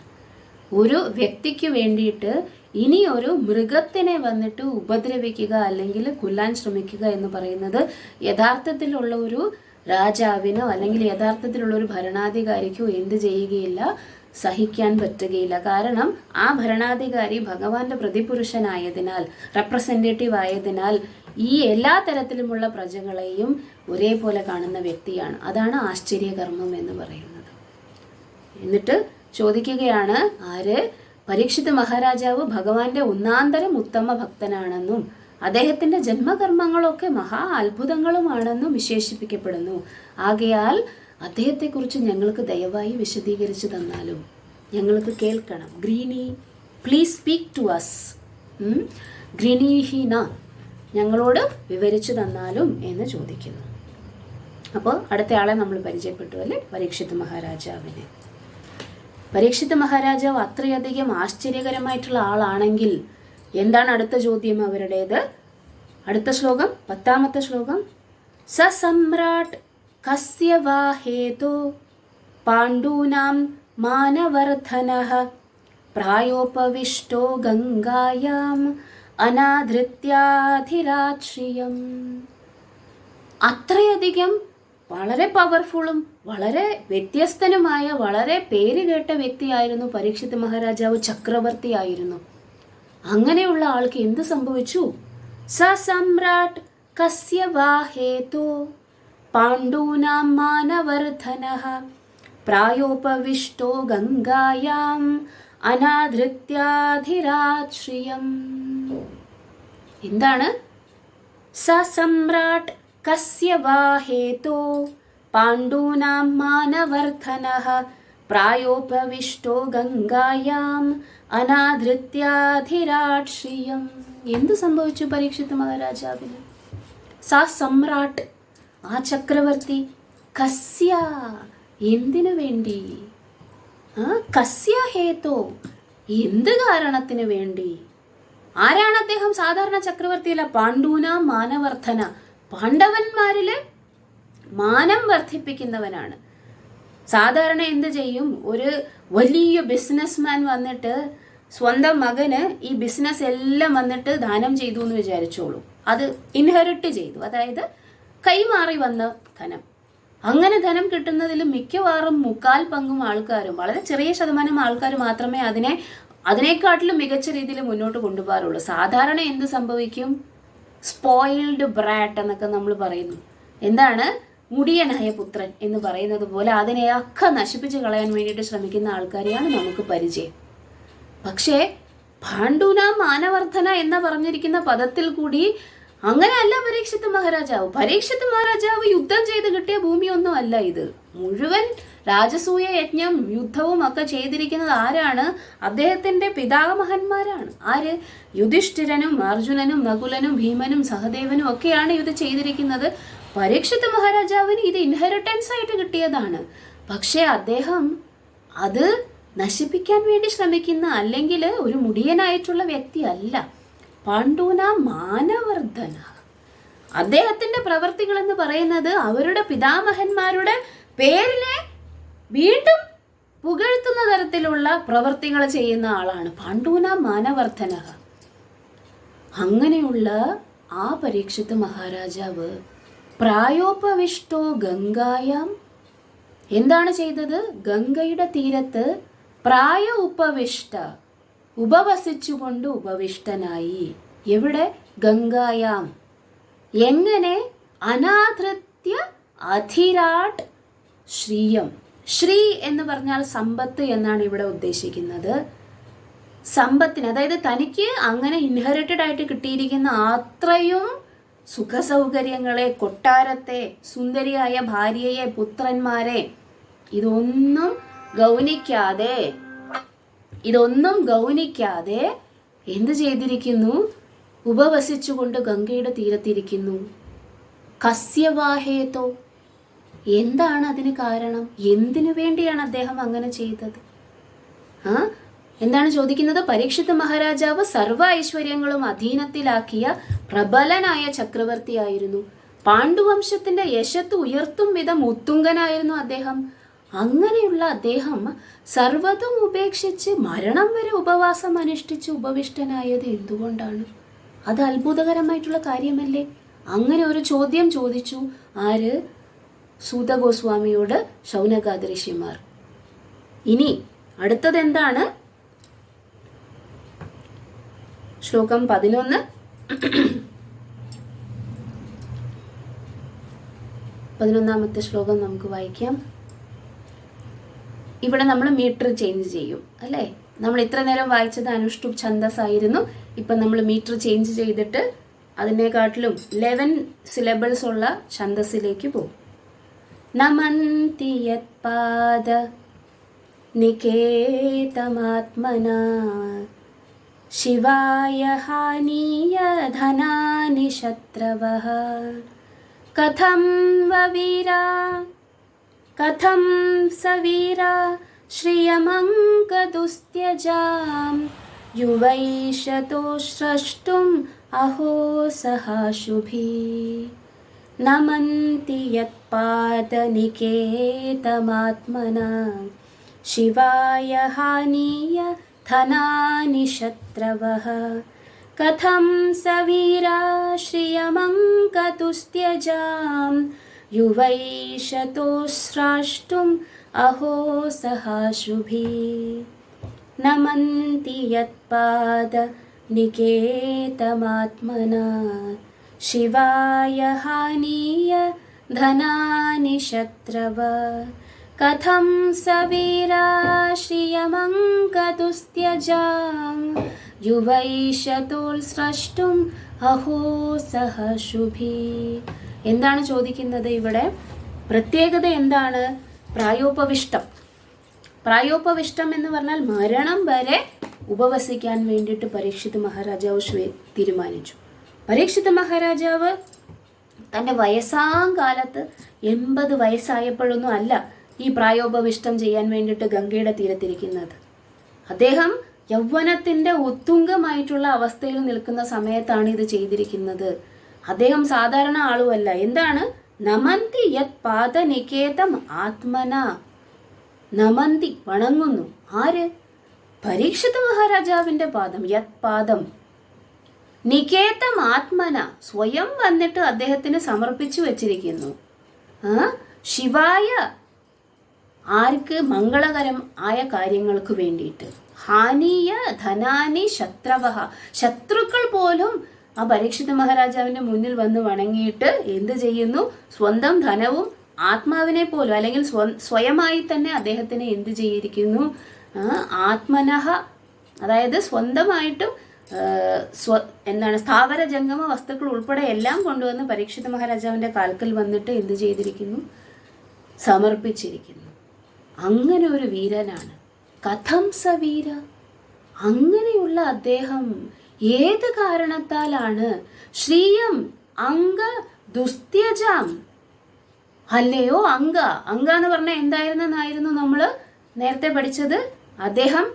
ഒരു വ്യക്തിക്ക് വേണ്ടിയിട്ട് ഇനി ഒരു മൃഗത്തിനെ വന്നിട്ട് ഉപദ്രവിക്കുക അല്ലെങ്കിൽ കൊല്ലാൻ ശ്രമിക്കുക എന്ന് പറയുന്നത് യഥാർത്ഥത്തിലുള്ള ഒരു രാജാവിനോ അല്ലെങ്കിൽ യഥാർത്ഥത്തിലുള്ള ഒരു ഭരണാധികാരിക്കോ എന്ത് ചെയ്യുകയില്ല? സഹിക്കാൻ പറ്റുകയില്ല. കാരണം ആ ഭരണാധികാരി ഭഗവാന്റെ പ്രതിപുരുഷനായതിനാൽ, റെപ്രസെൻറ്റേറ്റീവ് ആയതിനാൽ ഈ എല്ലാ തരത്തിലുമുള്ള പ്രജകളെയും ഒരേപോലെ കാണുന്ന വ്യക്തിയാണ്. അതാണ് ആശ്ചര്യകർമ്മം എന്ന് പറയുന്നത്. എന്നിട്ട് ചോദിക്കുകയാണ്, ആര്? പരീക്ഷിത് മഹാരാജാവ് ഭഗവാന്റെ ഒന്നാന്തരം ഉത്തമ ഭക്തനാണെന്നും അദ്ദേഹത്തിന്റെ ജന്മകർമ്മങ്ങളൊക്കെ മഹാ അത്ഭുതങ്ങളുമാണെന്നും വിശേഷിപ്പിക്കപ്പെടുന്നു. ആകയാൽ അദ്ദേഹത്തെക്കുറിച്ച് ഞങ്ങൾക്ക് ദയവായി വിശദീകരിച്ചു തന്നാലും. ഞങ്ങൾക്ക് കേൾക്കണം. ഗ്രീനി, പ്ലീസ് സ്പീക്ക് ടു അസ്. ഗ്രീനീഹിന, ഞങ്ങളോട് വിവരിച്ചു തന്നാലും എന്ന് ചോദിക്കുന്നു. അപ്പോൾ അടുത്ത ആളെ നമ്മൾ പരിചയപ്പെട്ടു അല്ലേ, പരീക്ഷിത് മഹാരാജാവിനെ. പരീക്ഷിത് മഹാരാജാവ് അത്രയധികം ആശ്ചര്യകരമായിട്ടുള്ള ആളാണെങ്കിൽ എന്താണ് അടുത്ത ചോദ്യം അവരുടേത്? അടുത്ത ശ്ലോകം, 10ാമത്തെ ശ്ലോകം. സമ്രാട്ട് കസ്യ വാ ഹേതോ പാണ്ഡൂനാം മാനവർദ്ധനഃ പ്രായോപവിഷ്ടോ ഗംഗായാം അനാധൃത്യാധിരാശ്രിയം. അത്രയധികം വളരെ പവർഫുള്ളും വളരെ വ്യത്യസ്തനുമായ വളരെ പേരുകേട്ട വ്യക്തിയായിരുന്നു പരീക്ഷിത് മഹാരാജാവ്. ചക്രവർത്തിയായിരുന്നു. അങ്ങനെയുള്ള ആൾക്ക് എന്ത് സംഭവിച്ചു? സമ്രാട്ട് കസ്യ വാ ഹേതോ പാണ്ഡൂനാം മാനവർദ്ധനഃ പ്രായോപവിഷ്ടോ ഗംഗായാം അനാധൃത്യാധിരാശ്രിയം. എന്താണ്? സമ്രാട്ട് കസ്യ വാ ഹേതോ പാണ്ഡൂനാം മാനവർദ്ധനഃ പ്രായോപവിഷ്ടോ ഗംഗായാം അനാധൃത്യാധിരാശ്രിയം. എന്ത് സംഭവിച്ചു പരീക്ഷിത് മഹാരാജാവിന്? സമ്രാട്ട്, ആ ചക്രവർത്തി, കസ്യ, എന്തിനു വേണ്ടി? കസ്യ ഹേതോ, എന്ത് കാരണത്തിന് വേണ്ടി? ആരാണ് അദ്ദേഹം? സാധാരണ ചക്രവർത്തിയല്ല. പാണ്ഡൂനാം മാനവർദ്ധന, പാണ്ഡവന്മാരില് മാനം വർദ്ധിപ്പിക്കുന്നവനാണ്. സാധാരണ എന്ത് ചെയ്യും? ഒരു വലിയ ബിസിനസ്മാൻ വന്നിട്ട് സ്വന്തം മകന് ഈ ബിസിനസ് എല്ലാം വന്നിട്ട് ദാനം ചെയ്തു എന്ന് വിചാരിച്ചോളൂ. അത് ഇൻഹെറിറ്റ് ചെയ്തു, അതായത് കൈമാറി വന്ന ധനം. അങ്ങനെ ധനം കിട്ടുന്നതിൽ മിക്കവാറും 3/4 പങ്കും ആൾക്കാരും, വളരെ ചെറിയ ശതമാനം ആൾക്കാർ മാത്രമേ അതിനേക്കാട്ടിലും മികച്ച രീതിയിൽ മുന്നോട്ട് കൊണ്ടുപോകാറുള്ളൂ. സാധാരണ എന്ത് സംഭവിക്കും? സ്പോയിൽഡ് ബ്രാറ്റ് എന്നൊക്കെ നമ്മൾ പറയുന്നു. എന്താണ്? മുടിയനായ പുത്രൻ എന്ന് പറയുന്നത് പോലെ അതിനെയൊക്കെ നശിപ്പിച്ച് കളയാൻ വേണ്ടിയിട്ട് ശ്രമിക്കുന്ന ആൾക്കാരെയാണ് നമുക്ക് പരിചയം. പക്ഷേ പാണ്ഡൂനാം മാനവർദ്ധന എന്ന് പറഞ്ഞിരിക്കുന്ന പദത്തിൽ കൂടി അങ്ങനെയല്ല പരീക്ഷിത് മഹാരാജാവ്. പരീക്ഷിത് മഹാരാജാവ് യുദ്ധം ചെയ്ത് കിട്ടിയ ഭൂമിയൊന്നും അല്ല ഇത്. മുഴുവൻ രാജസൂയ യജ്ഞം യുദ്ധവും ഒക്കെ ചെയ്തിരിക്കുന്നത് ആരാണ്? അദ്ദേഹത്തിന്റെ പിതാമഹന്മാരാണ്. ആര്? യുധിഷ്ഠിരനും അർജുനനും നകുലനും ഭീമനും സഹദേവനും ഒക്കെയാണ് ഇത് ചെയ്തിരിക്കുന്നത്. പരീക്ഷിത് മഹാരാജാവിന് ഇത് ഇൻഹെറിറ്റൻസ് ആയിട്ട് കിട്ടിയതാണ്. പക്ഷെ അദ്ദേഹം അത് നശിപ്പിക്കാൻ വേണ്ടി ശ്രമിക്കുന്ന, അല്ലെങ്കിൽ ഒരു മുടിയനായിട്ടുള്ള വ്യക്തി അല്ല. പാണ്ഡൂനാം മാനവർദ്ധന, അദ്ദേഹത്തിന്റെ പ്രവർത്തികൾ എന്ന് പറയുന്നത് അവരുടെ പിതാമഹന്മാരുടെ പേരിനെ വീണ്ടും പുകഴ്ത്തുന്ന തരത്തിലുള്ള പ്രവർത്തികൾ ചെയ്യുന്ന ആളാണ് പാണ്ഡൂനാം മാനവർദ്ധന. അങ്ങനെയുള്ള ആ പരീക്ഷിത് മഹാരാജാവ് പ്രായോപവിഷ്ടോ ഗംഗായാം, എന്താണ് ചെയ്തത്? ഗംഗയുടെ തീരത്ത് പ്രായ ഉപവിഷ്ട, ഉപവസിച്ചുകൊണ്ട് ഉപവിഷ്ടനായി. എവിടെ? ഗംഗായാം. എങ്ങനെ? അനാധൃത്യ അധിരാട് ശ്രീയം. ശ്രീ എന്ന് പറഞ്ഞാൽ സമ്പത്ത് എന്നാണ് ഇവിടെ ഉദ്ദേശിക്കുന്നത്. സമ്പത്തിന്, അതായത് തനിക്ക് അങ്ങനെ ഇൻഹെറിറ്റഡ് ആയിട്ട് കിട്ടിയിരിക്കുന്ന അത്രയും സുഖസൗകര്യങ്ങളെ, കൊട്ടാരത്തെ, സുന്ദരിയായ ഭാര്യയെ, പുത്രന്മാരെ, ഇതൊന്നും ഗൗനിക്കാതെ എന്ത് ചെയ്തിരിക്കുന്നു? ഉപവസിച്ചുകൊണ്ട് ഗംഗയുടെ തീരത്തിരിക്കുന്നു. കസ്യവാഹേതോ, എന്താണ് അതിന് കാരണം? എന്തിനു വേണ്ടിയാണ് അദ്ദേഹം അങ്ങനെ ചെയ്തത്? എന്താണ് ചോദിക്കുന്നത്? പരീക്ഷിത് മഹാരാജാവ് സർവ്വ ഐശ്വര്യങ്ങളും അധീനത്തിലാക്കിയ പ്രബലനായ ചക്രവർത്തിയായിരുന്നു. പാണ്ഡുവംശത്തിന്റെ യശത്ത് ഉയർത്തും വിധം ഉത്തുംഗനായിരുന്നു അദ്ദേഹം. അങ്ങനെയുള്ള അദ്ദേഹം സർവ്വതും ഉപേക്ഷിച്ച് മരണം വരെ ഉപവാസം അനുഷ്ഠിച്ച് ഉപവിഷ്ടനായത് എന്തുകൊണ്ടാണ്? അത് അത്ഭുതകരമായിട്ടുള്ള കാര്യമല്ലേ? അങ്ങനെ ഒരു ചോദ്യം ചോദിച്ചു. ആര്? സൂത ഗോസ്വാമിയോട് ശൗനകാദി ഋഷിമാർ. ഇനി അടുത്തത് എന്താണ്? ശ്ലോകം 11. 11ാമത്തെ ശ്ലോകം നമുക്ക് വായിക്കാം. ഇവിടെ നമ്മൾ മീറ്റർ ചേഞ്ച് ചെയ്യും അല്ലേ? നമ്മൾ ഇത്ര നേരം വായിച്ചത് അനുഷ്ടുപ് ഛന്ദസ് ആയിരുന്നു. ഇപ്പം നമ്മൾ മീറ്റർ ചേഞ്ച് ചെയ്തിട്ട് അതിനെക്കാട്ടിലും 11 സിലബിൾസ് ഉള്ള ഛന്ദസ്സിലേക്ക് പോകും. നമന്തി യത്പാദ നികേതമാത്മനാ ശിവായ ഹാനീയ ധനാനി ശത്രവഃ കഥം വവീരാ കഥം സവീരാ ശ്രിയമങ്കദുസ്ത്യജാം യുവൈഷതോ സ്രഷ്ടും അഹോ സഹാശുഭി നമന്തി യത്പാദനികേതമാത്മനാ ശിവായ ഹാനീയ ധനാനി ശത്രവഃ കഥം സവീരാ ശ്രിയമങ്കദുസ്ത്യജാം യുവൈഷതോ സ്രഷ്ടും അഹോ സഹാശുഭി നമന്തി യത്പാദനികേതമാത്മനാ ശിവായ ഹാനീയ ധനാനി ശത്രവഃ കഥം സവീരാ ശ്രിയമങ്കദുസ്ത്യജാം യുവൈഷതോ സ്രഷ്ടും അഹോ സഹശുഭി. എന്താണ് ചോദിക്കുന്നത് ഇവിടെ? പ്രത്യേകത എന്താണ്? പ്രായോപവിഷ്ടം. പ്രായോപവിഷ്ടം എന്ന് പറഞ്ഞാൽ മരണം വരെ ഉപവസിക്കാൻ വേണ്ടിയിട്ട് പരീക്ഷിത് മഹാരാജാവ് തീരുമാനിച്ചു. പരീക്ഷിത് മഹാരാജാവ് തൻ്റെ വയസ്സാം കാലത്ത് 80 വയസ്സായപ്പോഴൊന്നും അല്ല ഈ പ്രായോപവിഷ്ടം ചെയ്യാൻ വേണ്ടിയിട്ട് ഗംഗയുടെ തീരത്തിരിക്കുന്നത്. അദ്ദേഹം യൗവനത്തിൻ്റെ ഉത്തുംഗമായിട്ടുള്ള അവസ്ഥയിൽ നിൽക്കുന്ന സമയത്താണ് ഇത് ചെയ്തിരിക്കുന്നത്. അദ്ദേഹം സാധാരണ ആളുമല്ല. എന്താണ്? നമന്തി യത് പാദനികേതം ആത്മന. നമന്തി, വണങ്ങുന്നു. ആര്? പരീക്ഷിത് മഹാരാജാവിൻ്റെ പാദം. യത് പാദം നികേതം ആത്മന, സ്വയം വന്നിട്ട് അദ്ദേഹത്തിന് സമർപ്പിച്ചു വച്ചിരിക്കുന്നു. ശിവായ, ആർക്ക്? മംഗളകരം ആയ കാര്യങ്ങൾക്ക് വേണ്ടിയിട്ട്. ഹാനീയ ധനാനി ശത്രവഃ, ശത്രുക്കൾ പോലും ആ പരീക്ഷിത് മഹാരാജാവിൻ്റെ മുന്നിൽ വന്ന് വണങ്ങിയിട്ട് എന്ത് ചെയ്യുന്നു? സ്വന്തം ധനവും ആത്മാവിനെ പോലും, അല്ലെങ്കിൽ സ്വയമായി തന്നെ അദ്ദേഹത്തിനെ എന്ത് ചെയ്തിരിക്കുന്നു? ആത്മനഃ, അതായത് സ്വന്തമായിട്ടും എന്താണ് സ്ഥാവര ജംഗമ വസ്തുക്കൾ ഉൾപ്പെടെ എല്ലാം കൊണ്ടുവന്ന് പരീക്ഷിത് മഹാരാജാവിൻ്റെ കാൽക്കൽ വന്നിട്ട് എന്ത് ചെയ്തിരിക്കുന്നു? സമർപ്പിച്ചിരിക്കുന്നു. അങ്ങനെ ഒരു വീരനാണ്. കഥം സവീര, അങ്ങനെയുള്ള അദ്ദേഹം ഏത് കാരണത്താലാണ് ശ്രീയം അംഗ ദുസ്ത്യജാം, അല്ലയോ അംഗ. അംഗ എന്ന് പറഞ്ഞാൽ എന്തായിരുന്നെന്നായിരുന്നു നമ്മൾ നേരത്തെ പഠിച്ചത്. അദ്ദേഹം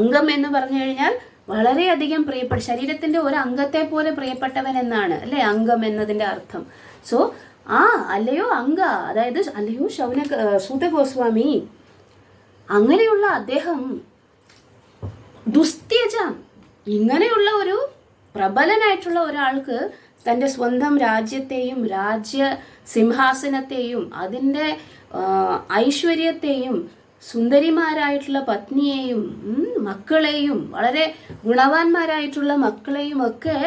അംഗം എന്ന് പറഞ്ഞു കഴിഞ്ഞാൽ വളരെയധികം പ്രിയപ്പെട്ട, ശരീരത്തിന്റെ ഒരു അംഗത്തെ പോലെ പ്രിയപ്പെട്ടവൻ എന്നാണ് അല്ലേ അംഗം എന്നതിന്റെ അർത്ഥം. സോ അല്ലയോ അംഗ, അതായത് അല്ലയോ സൂത ഗോസ്വാമി, അങ്ങനെയുള്ള അദ്ദേഹം ദുസ്ത്യജാം, ഇങ്ങനെയുള്ള ഒരു പ്രബലനായിട്ടുള്ള ഒരാൾക്ക് തൻ്റെ സ്വന്തം രാജ്യത്തെയും രാജ്യ സിംഹാസനത്തെയും അതിൻ്റെ ഐശ്വര്യത്തെയും സുന്ദരിമാരായിട്ടുള്ള പത്നിയെയും മക്കളെയും വളരെ ഗുണവാന്മാരായിട്ടുള്ള മക്കളെയും ഒക്കെ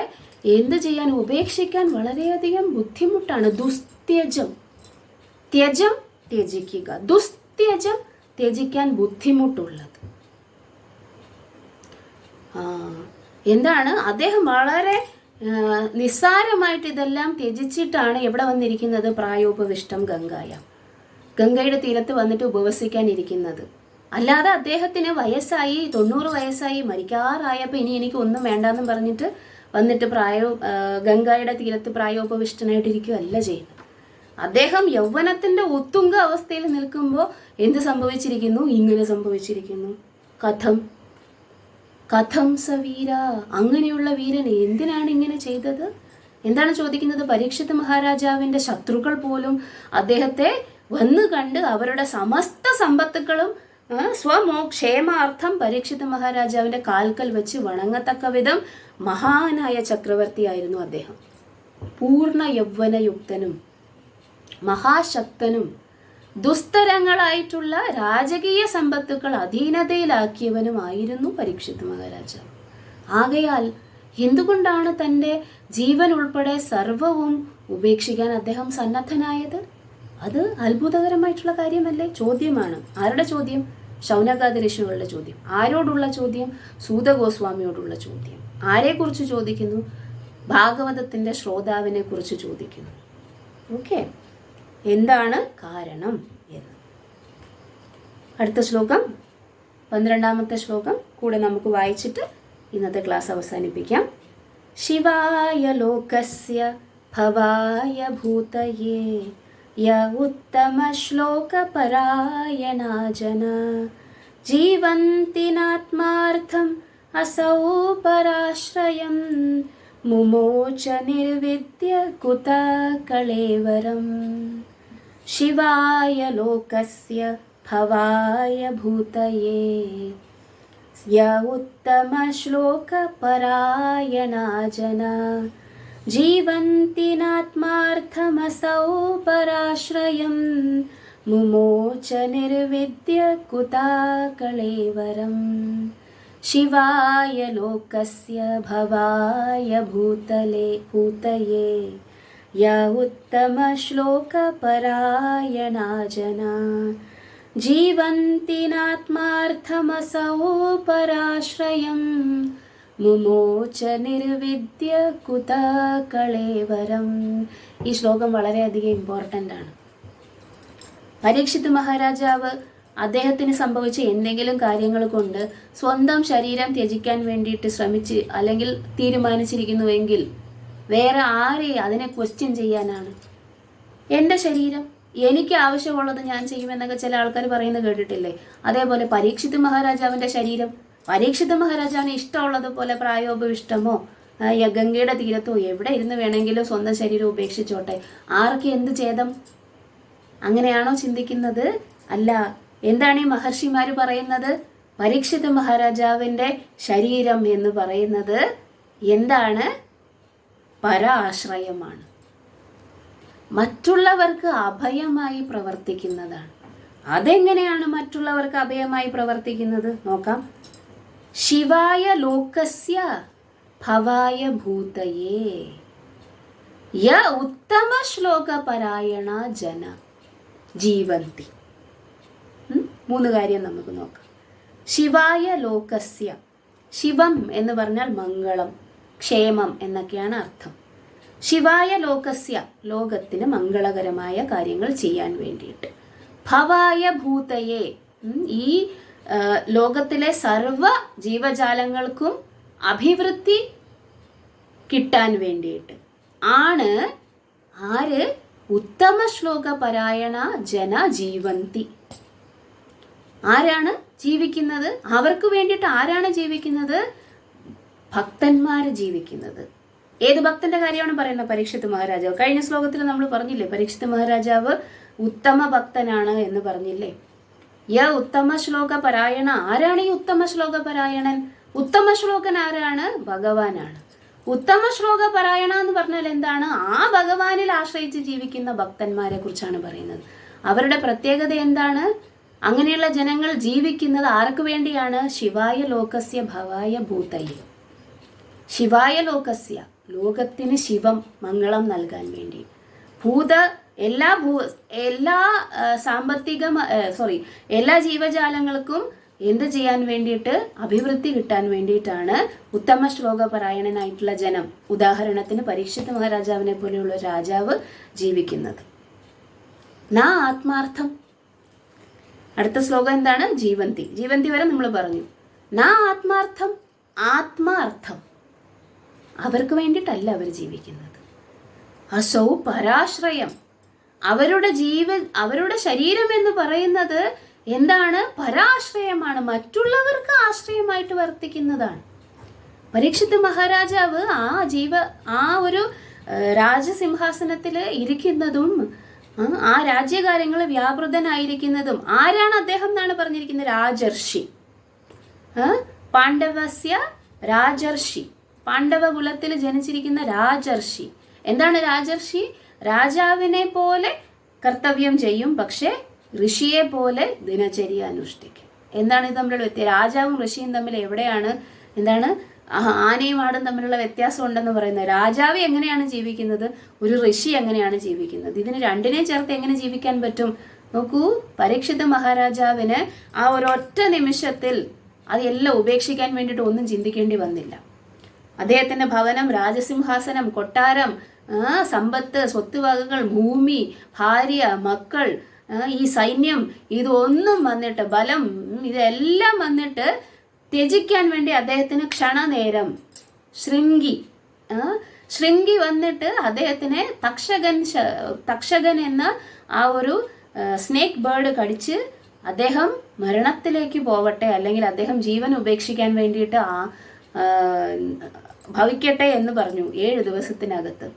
എന്ത് ചെയ്യാൻ, ഉപേക്ഷിക്കാൻ വളരെയധികം ബുദ്ധിമുട്ടാണ്. ദുസ്ത്യജം, ത്യജം ത്യജിക്കുക, ദുസ്ത്യജം ത്യജിക്കാൻ ബുദ്ധിമുട്ടുള്ളത്. എന്താണ്? അദ്ദേഹം വളരെ നിസ്സാരമായിട്ട് ഇതെല്ലാം ത്യജിച്ചിട്ടാണ് എവിടെ വന്നിരിക്കുന്നത്? പ്രായോപവിഷ്ടം ഗംഗായാം, ഗംഗയുടെ തീരത്ത് വന്നിട്ട് ഉപവസിക്കാനിരിക്കുന്നത്. അല്ലാതെ അദ്ദേഹത്തിന് വയസ്സായി 90 വയസ്സായി മരിക്കാറായപ്പോൾ ഇനി എനിക്ക് ഒന്നും വേണ്ടാന്നും പറഞ്ഞിട്ട് വന്നിട്ട് ഗംഗയുടെ തീരത്ത് പ്രായോപവിഷ്ടനായിട്ടിരിക്കുകയല്ല ചെയ്യുന്നത്. അദ്ദേഹം യൗവനത്തിന്റെ ഉത്തുംഗ അവസ്ഥയിൽ നിൽക്കുമ്പോൾ എന്ത് സംഭവിച്ചിരിക്കുന്നു? ഇങ്ങനെ സംഭവിച്ചിരിക്കുന്നു. കഥം സവീര, അങ്ങനെയുള്ള വീരൻ എന്തിനാണ് ഇങ്ങനെ ചെയ്തത്? എന്താണ് ചോദിക്കുന്നത്? പരീക്ഷിത് മഹാരാജാവിന്റെ ശത്രുക്കൾ പോലും അദ്ദേഹത്തെ വന്നു കണ്ട് അവരുടെ സമസ്ത സമ്പത്തുക്കളും സ്വക്ഷേമാർത്ഥം പരീക്ഷിത് മഹാരാജാവിന്റെ കാൽക്കൽ വെച്ച് വണങ്ങത്തക്ക വിധം മഹാനായ ചക്രവർത്തിയായിരുന്നു അദ്ദേഹം. പൂർണ്ണ യൗവനയുക്തനും മഹാശക്തനും ദുസ്തരങ്ങളായിട്ടുള്ള രാജകീയ സമ്പത്തുക്കൾ അധീനതയിലാക്കിയവനുമായിരുന്നു പരീക്ഷിത് മഹാരാജാവ്. ആകയാൽ എന്തുകൊണ്ടാണ് തൻ്റെ ജീവൻ ഉൾപ്പെടെ സർവവും ഉപേക്ഷിക്കാൻ അദ്ദേഹം സന്നദ്ധനായത്? അത് അത്ഭുതകരമായിട്ടുള്ള കാര്യമല്ലേ? ചോദ്യമാണ്. ആരുടെ ചോദ്യം? ശൗനകാദി ഋഷികളുടെ ചോദ്യം. ആരോടുള്ള ചോദ്യം? സൂത ഗോസ്വാമിയോടുള്ള ചോദ്യം. ആരെക്കുറിച്ച് ചോദിക്കുന്നു? ഭാഗവതത്തിന്റെ ശ്രോതാവിനെ കുറിച്ച് ചോദിക്കുന്നു. ഓക്കെ, എന്താണ് കാരണം എന്ന്. അടുത്ത ശ്ലോകം, 12ാമത്തെ ശ്ലോകം കൂടെ നമുക്ക് വായിച്ചിട്ട് ഇന്നത്തെ ക്ലാസ് അവസാനിപ്പിക്കാം. ശിവായ ലോകസ്യ ഭവായ ഭൂതയേ യ ഉത്തമ ശ്ലോക പരായണാ ജന ജീവന്തിനാത്മാർത്ഥം അസൗ പരാശ്രയം മുമോച നിർവിദ്യ കുത കളേവരം. ശിവായ ലോകസ്യ ഭവായ ഭൂതയേ യ ഉത്തമ ശ്ലോക പരായണാ ജന ജീവന്തിനാത്മാർത്ഥമസൗ പരാശ്രയം മുമോച നിർവിദ്യ കുതാ കളേവരം. ശിവായ ലോകസ്യ ഭവായ ഭൂതയേ യ ഉത്തമ ശ്ലോക പരായണാ ജന ജീവന്തിനാത്മാർത്ഥമസൗ പരാശ്രയം മുമോച നിർവിദ്യ കുത കളേവരം. ഈ ശ്ലോകം വളരെയധികം ഇമ്പോർട്ടൻ്റ് ആണ്. പരീക്ഷിത് മഹാരാജാവ് അദ്ദേഹത്തിന് സംഭവിച്ച എന്തെങ്കിലും കാര്യങ്ങൾ കൊണ്ട് സ്വന്തം ശരീരം ത്യജിക്കാൻ വേണ്ടിയിട്ട് ശ്രമിച്ച് അല്ലെങ്കിൽ തീരുമാനിച്ചിരിക്കുന്നുവെങ്കിൽ വേറെ ആരെ അതിനെ ക്വസ്റ്റ്യൻ ചെയ്യാനാണ്? എൻ്റെ ശരീരം, എനിക്ക് ആവശ്യമുള്ളത് ഞാൻ ചെയ്യുമെന്നൊക്കെ ചില ആൾക്കാർ പറയുന്നത് കേട്ടിട്ടില്ലേ? അതേപോലെ പരീക്ഷിത് മഹാരാജാവിൻ്റെ ശരീരം, പരീക്ഷിത് മഹാരാജാവിന് ഇഷ്ടമുള്ളതുപോലെ പ്രായോപവിഷ്ടമോ ഗംഗയുടെ തീരത്തോ എവിടെ ഇരുന്ന് വേണമെങ്കിലും സ്വന്തം ശരീരം ഉപേക്ഷിച്ചോട്ടെ, ആർക്ക് എന്ത് ഛേദം? അങ്ങനെയാണോ ചിന്തിക്കുന്നത്? അല്ല. എന്താണ് ഈ മഹർഷിമാർ പറയുന്നത്? പരീക്ഷിത് മഹാരാജാവിൻ്റെ ശരീരം എന്ന് പറയുന്നത് എന്താണ്? പരാശ്രയമാണ്, മറ്റുള്ളവർക്ക് അഭയമായി പ്രവർത്തിക്കുന്നതാണ്. അതെങ്ങനെയാണ് മറ്റുള്ളവർക്ക് അഭയമായി പ്രവർത്തിക്കുന്നത്? നോക്കാം. ശിവായ ലോകസ്യ ഭവായ ഭൂതയേ യ ഉത്തമ ശ്ലോക പരായണ ജന ജീവന്തി. 3 കാര്യം നമുക്ക് നോക്കാം. ശിവായ ലോകസ്യ, ശിവം എന്ന് പറഞ്ഞാൽ മംഗളം, ക്ഷേമം എന്നൊക്കെയാണ് അർത്ഥം. ശിവായ ലോകസ്യ, ലോകത്തിന് മംഗളകരമായ കാര്യങ്ങൾ ചെയ്യാൻ വേണ്ടിയിട്ട്. ഭവായ ഭൂതയേ, ഈ ലോകത്തിലെ സർവ ജീവജാലങ്ങൾക്കും അഭിവൃദ്ധി കിട്ടാൻ വേണ്ടിയിട്ട് ആണ് ആര്? ഉത്തമ ശ്ലോക പരായണ ജന ജീവന്തി. ആരാണ് ജീവിക്കുന്നത്? അവർക്ക് വേണ്ടിയിട്ട് ആരാണ് ജീവിക്കുന്നത്? ഭക്തന്മാർ ജീവിക്കുന്നത്. ഏത് ഭക്തന്റെ കാര്യമാണ് പറയുന്നത്? പരീക്ഷിത് മഹാരാജാവ്. കഴിഞ്ഞ ശ്ലോകത്തിൽ നമ്മൾ പറഞ്ഞില്ലേ, പരീക്ഷിത് മഹാരാജാവ് ഉത്തമ ഭക്തനാണ് എന്ന് പറഞ്ഞില്ലേ? യ ഉത്തമ ശ്ലോക പരായണ. ആരാണ് ഈ ഉത്തമ ശ്ലോക പരായണൻ? ഉത്തമ ശ്ലോകൻ ആരാണ്? ഭഗവാനാണ്. ഉത്തമ ശ്ലോക പരായണ എന്ന് പറഞ്ഞാൽ എന്താണ്? ആ ഭഗവാനിൽ ആശ്രയിച്ച് ജീവിക്കുന്ന ഭക്തന്മാരെ കുറിച്ചാണ് പറയുന്നത്. അവരുടെ പ്രത്യേകത എന്താണ്? അങ്ങനെയുള്ള ജനങ്ങൾ ജീവിക്കുന്നത് ആർക്ക് വേണ്ടിയാണ്? ശിവായ ലോകസ്യ ഭവായ ഭൂതയേ. ശിവായ ലോകസ്യ, ലോകത്തിന് ശിവം മംഗളം നൽകാൻ വേണ്ടി. ഭൂത, എല്ലാ ജീവജാലങ്ങൾക്കും എന്ത് ചെയ്യാൻ വേണ്ടിയിട്ട്? അഭിവൃദ്ധി കിട്ടാൻ വേണ്ടിയിട്ടാണ് ഉത്തമ ശ്ലോക പരായണനായിട്ടുള്ള ജനം, ഉദാഹരണത്തിന് പരീക്ഷിത് മഹാരാജാവിനെ പോലെയുള്ള രാജാവ് ജീവിക്കുന്നത്. നാ ആത്മാർത്ഥം. അടുത്ത ശ്ലോകം എന്താണ്? ജീവന്തി. ജീവന്തി വരെ നമ്മൾ പറഞ്ഞു. നാ ആത്മാർത്ഥം, ആത്മാർത്ഥം, അവർക്ക് വേണ്ടിയിട്ടല്ല അവർ ജീവിക്കുന്നത്. അസൗ പരാശ്രയം, അവരുടെ ശരീരം എന്ന് പറയുന്നത് എന്താണ്? പരാശ്രയമാണ്, മറ്റുള്ളവർക്ക് ആശ്രയമായിട്ട് വർത്തിക്കുന്നതാണ്. പരീക്ഷിത് മഹാരാജാവ് ആ ഒരു രാജസിംഹാസനത്തിൽ ഇരിക്കുന്നതും ആ രാജ്യകാര്യങ്ങൾ വ്യാപൃതനായിരിക്കുന്നതും ആരാണ്? അദ്ദേഹം എന്നാണ് പറഞ്ഞിരിക്കുന്നത്. രാജർഷി. പാണ്ഡവസ്യ രാജർഷി, പാണ്ഡവ കുലത്തിൽ ജനിച്ചിരിക്കുന്ന രാജർഷി. എന്താണ് രാജർഷി? രാജാവിനെ പോലെ കർത്തവ്യം ചെയ്യും, പക്ഷെ ഋഷിയെ പോലെ ദിനചര്യ അനുഷ്ഠിക്കും. എന്താണ് ഇത് തമ്മിലുള്ള വ്യത്യാസം? രാജാവും ഋഷിയും തമ്മിൽ എവിടെയാണ് എന്താണ് ആനയും ആടും തമ്മിലുള്ള വ്യത്യാസം ഉണ്ടെന്ന് പറയുന്നത്. രാജാവ് എങ്ങനെയാണ് ജീവിക്കുന്നത്, ഒരു ഋഷി എങ്ങനെയാണ് ജീവിക്കുന്നത്, ഇതിന് രണ്ടിനെയും ചേർത്ത് എങ്ങനെ ജീവിക്കാൻ പറ്റും? നോക്കൂ, പരീക്ഷിത് മഹാരാജാവിന് ആ ഒരൊറ്റ നിമിഷത്തിൽ അതെല്ലാം ഉപേക്ഷിക്കാൻ വേണ്ടിയിട്ട് ഒന്നും ചിന്തിക്കേണ്ടി വന്നില്ല. അദ്ദേഹത്തിന്റെ ഭവനം, രാജസിംഹാസനം, കൊട്ടാരം, സമ്പത്ത്, സ്വത്തുവകകൾ, ഭൂമി, ഭാര്യ, മക്കൾ, ഈ സൈന്യം, ഇതൊന്നും വന്നിട്ട്, ബലം, ഇതെല്ലാം വന്നിട്ട് ത്യജിക്കാൻ വേണ്ടി അദ്ദേഹത്തിന് ക്ഷണനേരം ശൃംഗി വന്നിട്ട് അദ്ദേഹത്തിനെ തക്ഷകൻ എന്ന ആ ഒരു സ്നേക്ക് ബേർഡ് കടിച്ച് അദ്ദേഹം മരണത്തിലേക്ക് പോവട്ടെ, അല്ലെങ്കിൽ അദ്ദേഹം ജീവൻ ഉപേക്ഷിക്കാൻ വേണ്ടിയിട്ട് ഭവിക്കട്ടെ എന്ന് പറഞ്ഞു 7 ദിവസത്തിനകത്ത്.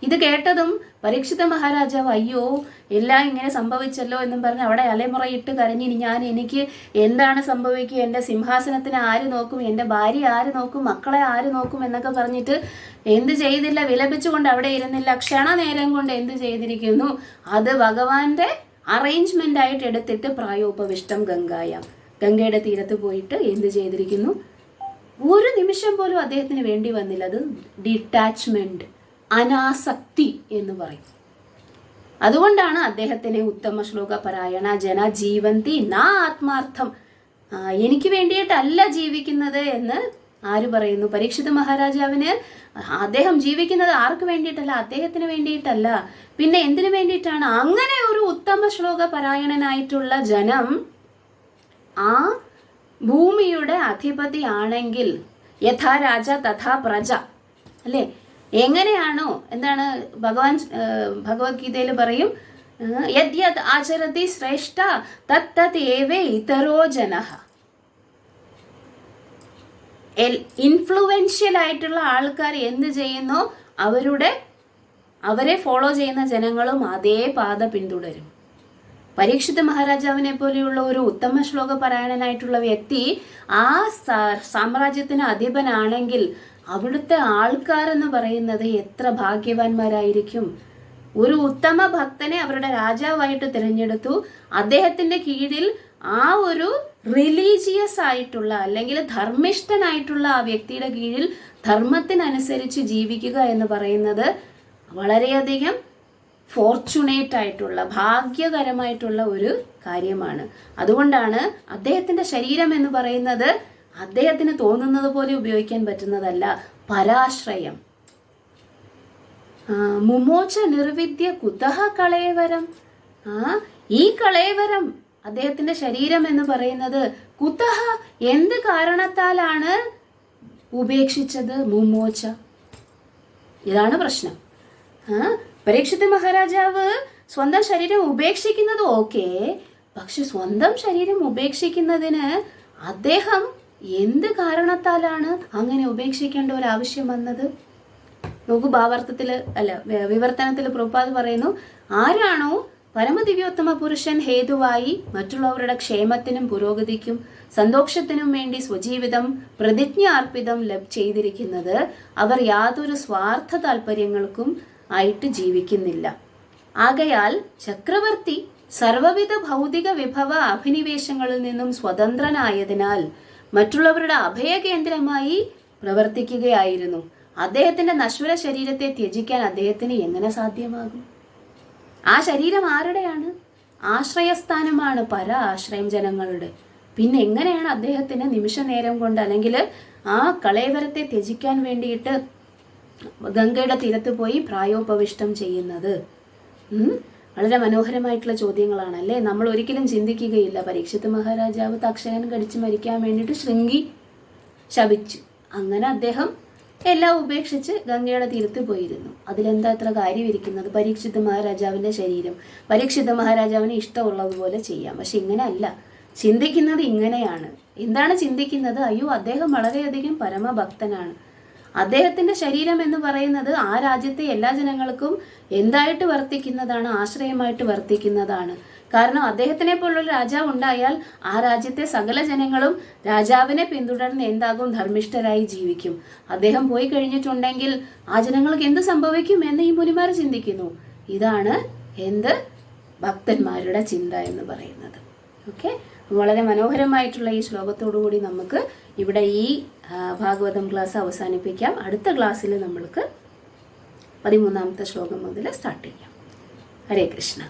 ഇത് കേട്ടതും പരീക്ഷിത മഹാരാജാവ് അയ്യോ എല്ലാം ഇങ്ങനെ സംഭവിച്ചല്ലോ എന്നും പറഞ്ഞ് അവിടെ അലമുറയിട്ട് കരഞ്ഞിനി എനിക്ക് എന്താണ് സംഭവിക്കുക, എൻ്റെ സിംഹാസനത്തിന് ആര് നോക്കും, എൻ്റെ ഭാര്യ ആര് നോക്കും, മക്കളെ ആര് നോക്കും എന്നൊക്കെ പറഞ്ഞിട്ട് എന്ത് ചെയ്തില്ല, വിലപിച്ചുകൊണ്ട് അവിടെ ഇരുന്നില്ല. ക്ഷണനേരം കൊണ്ട് എന്ത് ചെയ്തിരിക്കുന്നു, അത് ഭഗവാന്റെ അറേഞ്ച്മെന്റ് ആയിട്ട് എടുത്തിട്ട് പ്രായോപവിഷ്ടം ഗംഗയുടെ തീരത്ത് പോയിട്ട് എന്ത് ചെയ്തിരിക്കുന്നു, ഒരു നിമിഷം പോലും അദ്ദേഹത്തിന് വേണ്ടി വന്നില്ല. അത് ഡിറ്റാച്ച്മെന്റ്, അനാസക്തി എന്ന് പറയും. അതുകൊണ്ടാണ് അദ്ദേഹത്തിന് ഉത്തമ ശ്ലോക പരായണ ജന ജീവന്തി നാ ആത്മാർത്ഥം, എനിക്ക് വേണ്ടിയിട്ടല്ല ജീവിക്കുന്നത് എന്ന് ആര് പറയുന്നു? പരീക്ഷിത് മഹാരാജാവിന് അദ്ദേഹം ജീവിക്കുന്നത് ആർക്ക് വേണ്ടിയിട്ടല്ല, അദ്ദേഹത്തിന് വേണ്ടിയിട്ടല്ല, പിന്നെ എന്തിനു വേണ്ടിയിട്ടാണ്? അങ്ങനെ ഒരു ഉത്തമ ശ്ലോക പരായണനായിട്ടുള്ള ജനം ആ ഭൂമിയുടെ അധിപതിയാണെങ്കിൽ യഥാ രാജ തഥാ പ്രജ, അല്ലേ? എങ്ങനെയാണോ, എന്താണ് ഭഗവത്ഗീതയിൽ പറയും, യദ് യദ് ആചരതി ശ്രേഷ്ഠ തത് തത് ഏവേ ഇതരോ ജനഃ. ഇൻഫ്ലുവൻഷ്യൽ ആയിട്ടുള്ള ആൾക്കാർ എന്ത് ചെയ്യുന്നോ അവരെ ഫോളോ ചെയ്യുന്ന ജനങ്ങളും അതേ പാത പിന്തുടരും. പരീക്ഷിത് മഹാരാജാവിനെ പോലെയുള്ള ഒരു ഉത്തമ ശ്ലോക പാരായണനായിട്ടുള്ള വ്യക്തി ആ സാമ്രാജ്യത്തിന് അധിപനാണെങ്കിൽ അവിടുത്തെ ആൾക്കാരെന്ന് പറയുന്നത് എത്ര ഭാഗ്യവാന്മാരായിരിക്കും. ഒരു ഉത്തമ ഭക്തനെ അവരുടെ രാജാവായിട്ട് തിരഞ്ഞെടുത്തു. അദ്ദേഹത്തിന്റെ കീഴിൽ ആ ഒരു റിലീജിയസ് ആയിട്ടുള്ള അല്ലെങ്കിൽ ധർമ്മിഷ്ഠനായിട്ടുള്ള ആ വ്യക്തിയുടെ കീഴിൽ ധർമ്മത്തിനനുസരിച്ച് ജീവിക്കുക എന്ന് പറയുന്നത് വളരെയധികം ഫോർച്ചുനേറ്റ് ആയിട്ടുള്ള, ഭാഗ്യകരമായിട്ടുള്ള ഒരു കാര്യമാണ്. അതുകൊണ്ടാണ് അദ്ദേഹത്തിന്റെ ശരീരം എന്ന് പറയുന്നത് അദ്ദേഹത്തിന് തോന്നുന്നത് പോലെ ഉപയോഗിക്കാൻ പറ്റുന്നതല്ല. പരാശ്രയം. മുമോച നിർവിദ്യ കുതഹ കളേവരം. ഈ കളേവരം, അദ്ദേഹത്തിന്റെ ശരീരം എന്ന് പറയുന്നത് കുതഹ, എന്ത് കാരണത്താലാണ് ഉപേക്ഷിച്ചത്? മുമോച. ഇതാണ് പ്രശ്നം. പരീക്ഷിത് മഹാരാജാവ് സ്വന്തം ശരീരം ഉപേക്ഷിക്കുന്നത് ഓക്കെ, പക്ഷെ സ്വന്തം ശരീരം ഉപേക്ഷിക്കുന്നതിന് അദ്ദേഹം എന്ത് കാരണത്താലാണ് അങ്ങനെ ഉപേക്ഷിക്കേണ്ട ഒരു ആവശ്യം വന്നത്? നോക്കൂ, വിവർത്തനത്തിൽ പ്രഭുപാദ് പറയുന്നു, ആരാണോ പരമദിവ്യോത്തമ പുരുഷൻ ഹേതുവായി മറ്റുള്ളവരുടെ ക്ഷേമത്തിനും പുരോഗതിക്കും സന്തോഷത്തിനും വേണ്ടി സ്വജീവിതം പ്രതിജ്ഞ അർപ്പിതം ചെയ്തിരിക്കുന്നത്, അവർ യാതൊരു സ്വാർത്ഥ താല്പര്യങ്ങൾക്കും ആയിട്ട് ജീവിക്കുന്നില്ല. ആകയാൽ ചക്രവർത്തി സർവവിധ ഭൗതിക വിഭവ അഭിനിവേശങ്ങളിൽ നിന്നും സ്വതന്ത്രനായതിനാൽ മറ്റുള്ളവരുടെ അഭയകേന്ദ്രമായി പ്രവർത്തിക്കുകയായിരുന്നു. അദ്ദേഹത്തിന്റെ നശ്വര ശരീരത്തെ ത്യജിക്കാൻ അദ്ദേഹത്തിന് എങ്ങനെ സാധ്യമാകും? ആ ശരീരം ആരുടെയാണ്? ആശ്രയസ്ഥാനമാണ്, പര ആശ്രയം ജനങ്ങളുടെ. പിന്നെ എങ്ങനെയാണ് അദ്ദേഹത്തിന് നിമിഷ നേരം കൊണ്ട് അല്ലെങ്കിൽ ആ കളേവരത്തെ ത്യജിക്കാൻ വേണ്ടിയിട്ട് ഗംഗയുടെ തീരത്ത് പോയി പ്രായോപവിഷ്ടം ചെയ്യുന്നത്? വളരെ മനോഹരമായിട്ടുള്ള ചോദ്യങ്ങളാണ്, അല്ലേ? നമ്മൾ ഒരിക്കലും ചിന്തിക്കുകയില്ല. പരീക്ഷിത് മഹാരാജാവ് തക്ഷകൻ കടിച്ച് മരിക്കാൻ വേണ്ടിയിട്ട് ശൃംഗി ശപിച്ചു. അങ്ങനെ അദ്ദേഹം എല്ലാം ഉപേക്ഷിച്ച് ഗംഗയുടെ തീരത്ത് പോയിരുന്നു. അതിലെന്താ എത്ര കാര്യം ഇരിക്കുന്നത്? പരീക്ഷിത് മഹാരാജാവിന്റെ ശരീരം പരീക്ഷിത് മഹാരാജാവിന് ഇഷ്ടമുള്ളതുപോലെ ചെയ്യാം. പക്ഷെ ഇങ്ങനെ അല്ല ചിന്തിക്കുന്നത്. ഇങ്ങനെയാണ്. എന്താണ് ചിന്തിക്കുന്നത്? അയ്യോ, അദ്ദേഹം വളരെയധികം പരമഭക്തനാണ്. അദ്ദേഹത്തിന്റെ ശരീരം എന്ന് പറയുന്നത് ആ രാജ്യത്തെ എല്ലാ ജനങ്ങൾക്കും എന്തായിട്ട് വർത്തിക്കുന്നതാണ്? ആശ്രയമായിട്ട് വർത്തിക്കുന്നതാണ്. കാരണം അദ്ദേഹത്തിനെ പോലുള്ള രാജാവ് ഉണ്ടായാൽ ആ രാജ്യത്തെ സകല ജനങ്ങളും രാജാവിനെ പിന്തുടർന്ന് എന്താകും? ധർമ്മിഷ്ഠരായി ജീവിക്കും. അദ്ദേഹം പോയി കഴിഞ്ഞിട്ടുണ്ടെങ്കിൽ ആ ജനങ്ങൾക്ക് എന്ത് സംഭവിക്കും എന്ന് ഈ മുനിമാർ ചിന്തിക്കുന്നു. ഇതാണ് എന്ത് ഭക്തന്മാരുടെ ചിന്ത എന്ന് പറയുന്നത്. ഓക്കെ, വളരെ മനോഹരമായിട്ടുള്ള ഈ ശ്ലോകത്തോടുകൂടി നമുക്ക് ഇവിടെ ഈ ഭാഗവതം ക്ലാസ് അവസാനിപ്പിക്കാം. അടുത്ത ക്ലാസ്സിൽ നമ്മൾക്ക് 13ാമത്തെ ശ്ലോകം മുതൽ സ്റ്റാർട്ട് ചെയ്യാം. ഹരേ കൃഷ്ണ.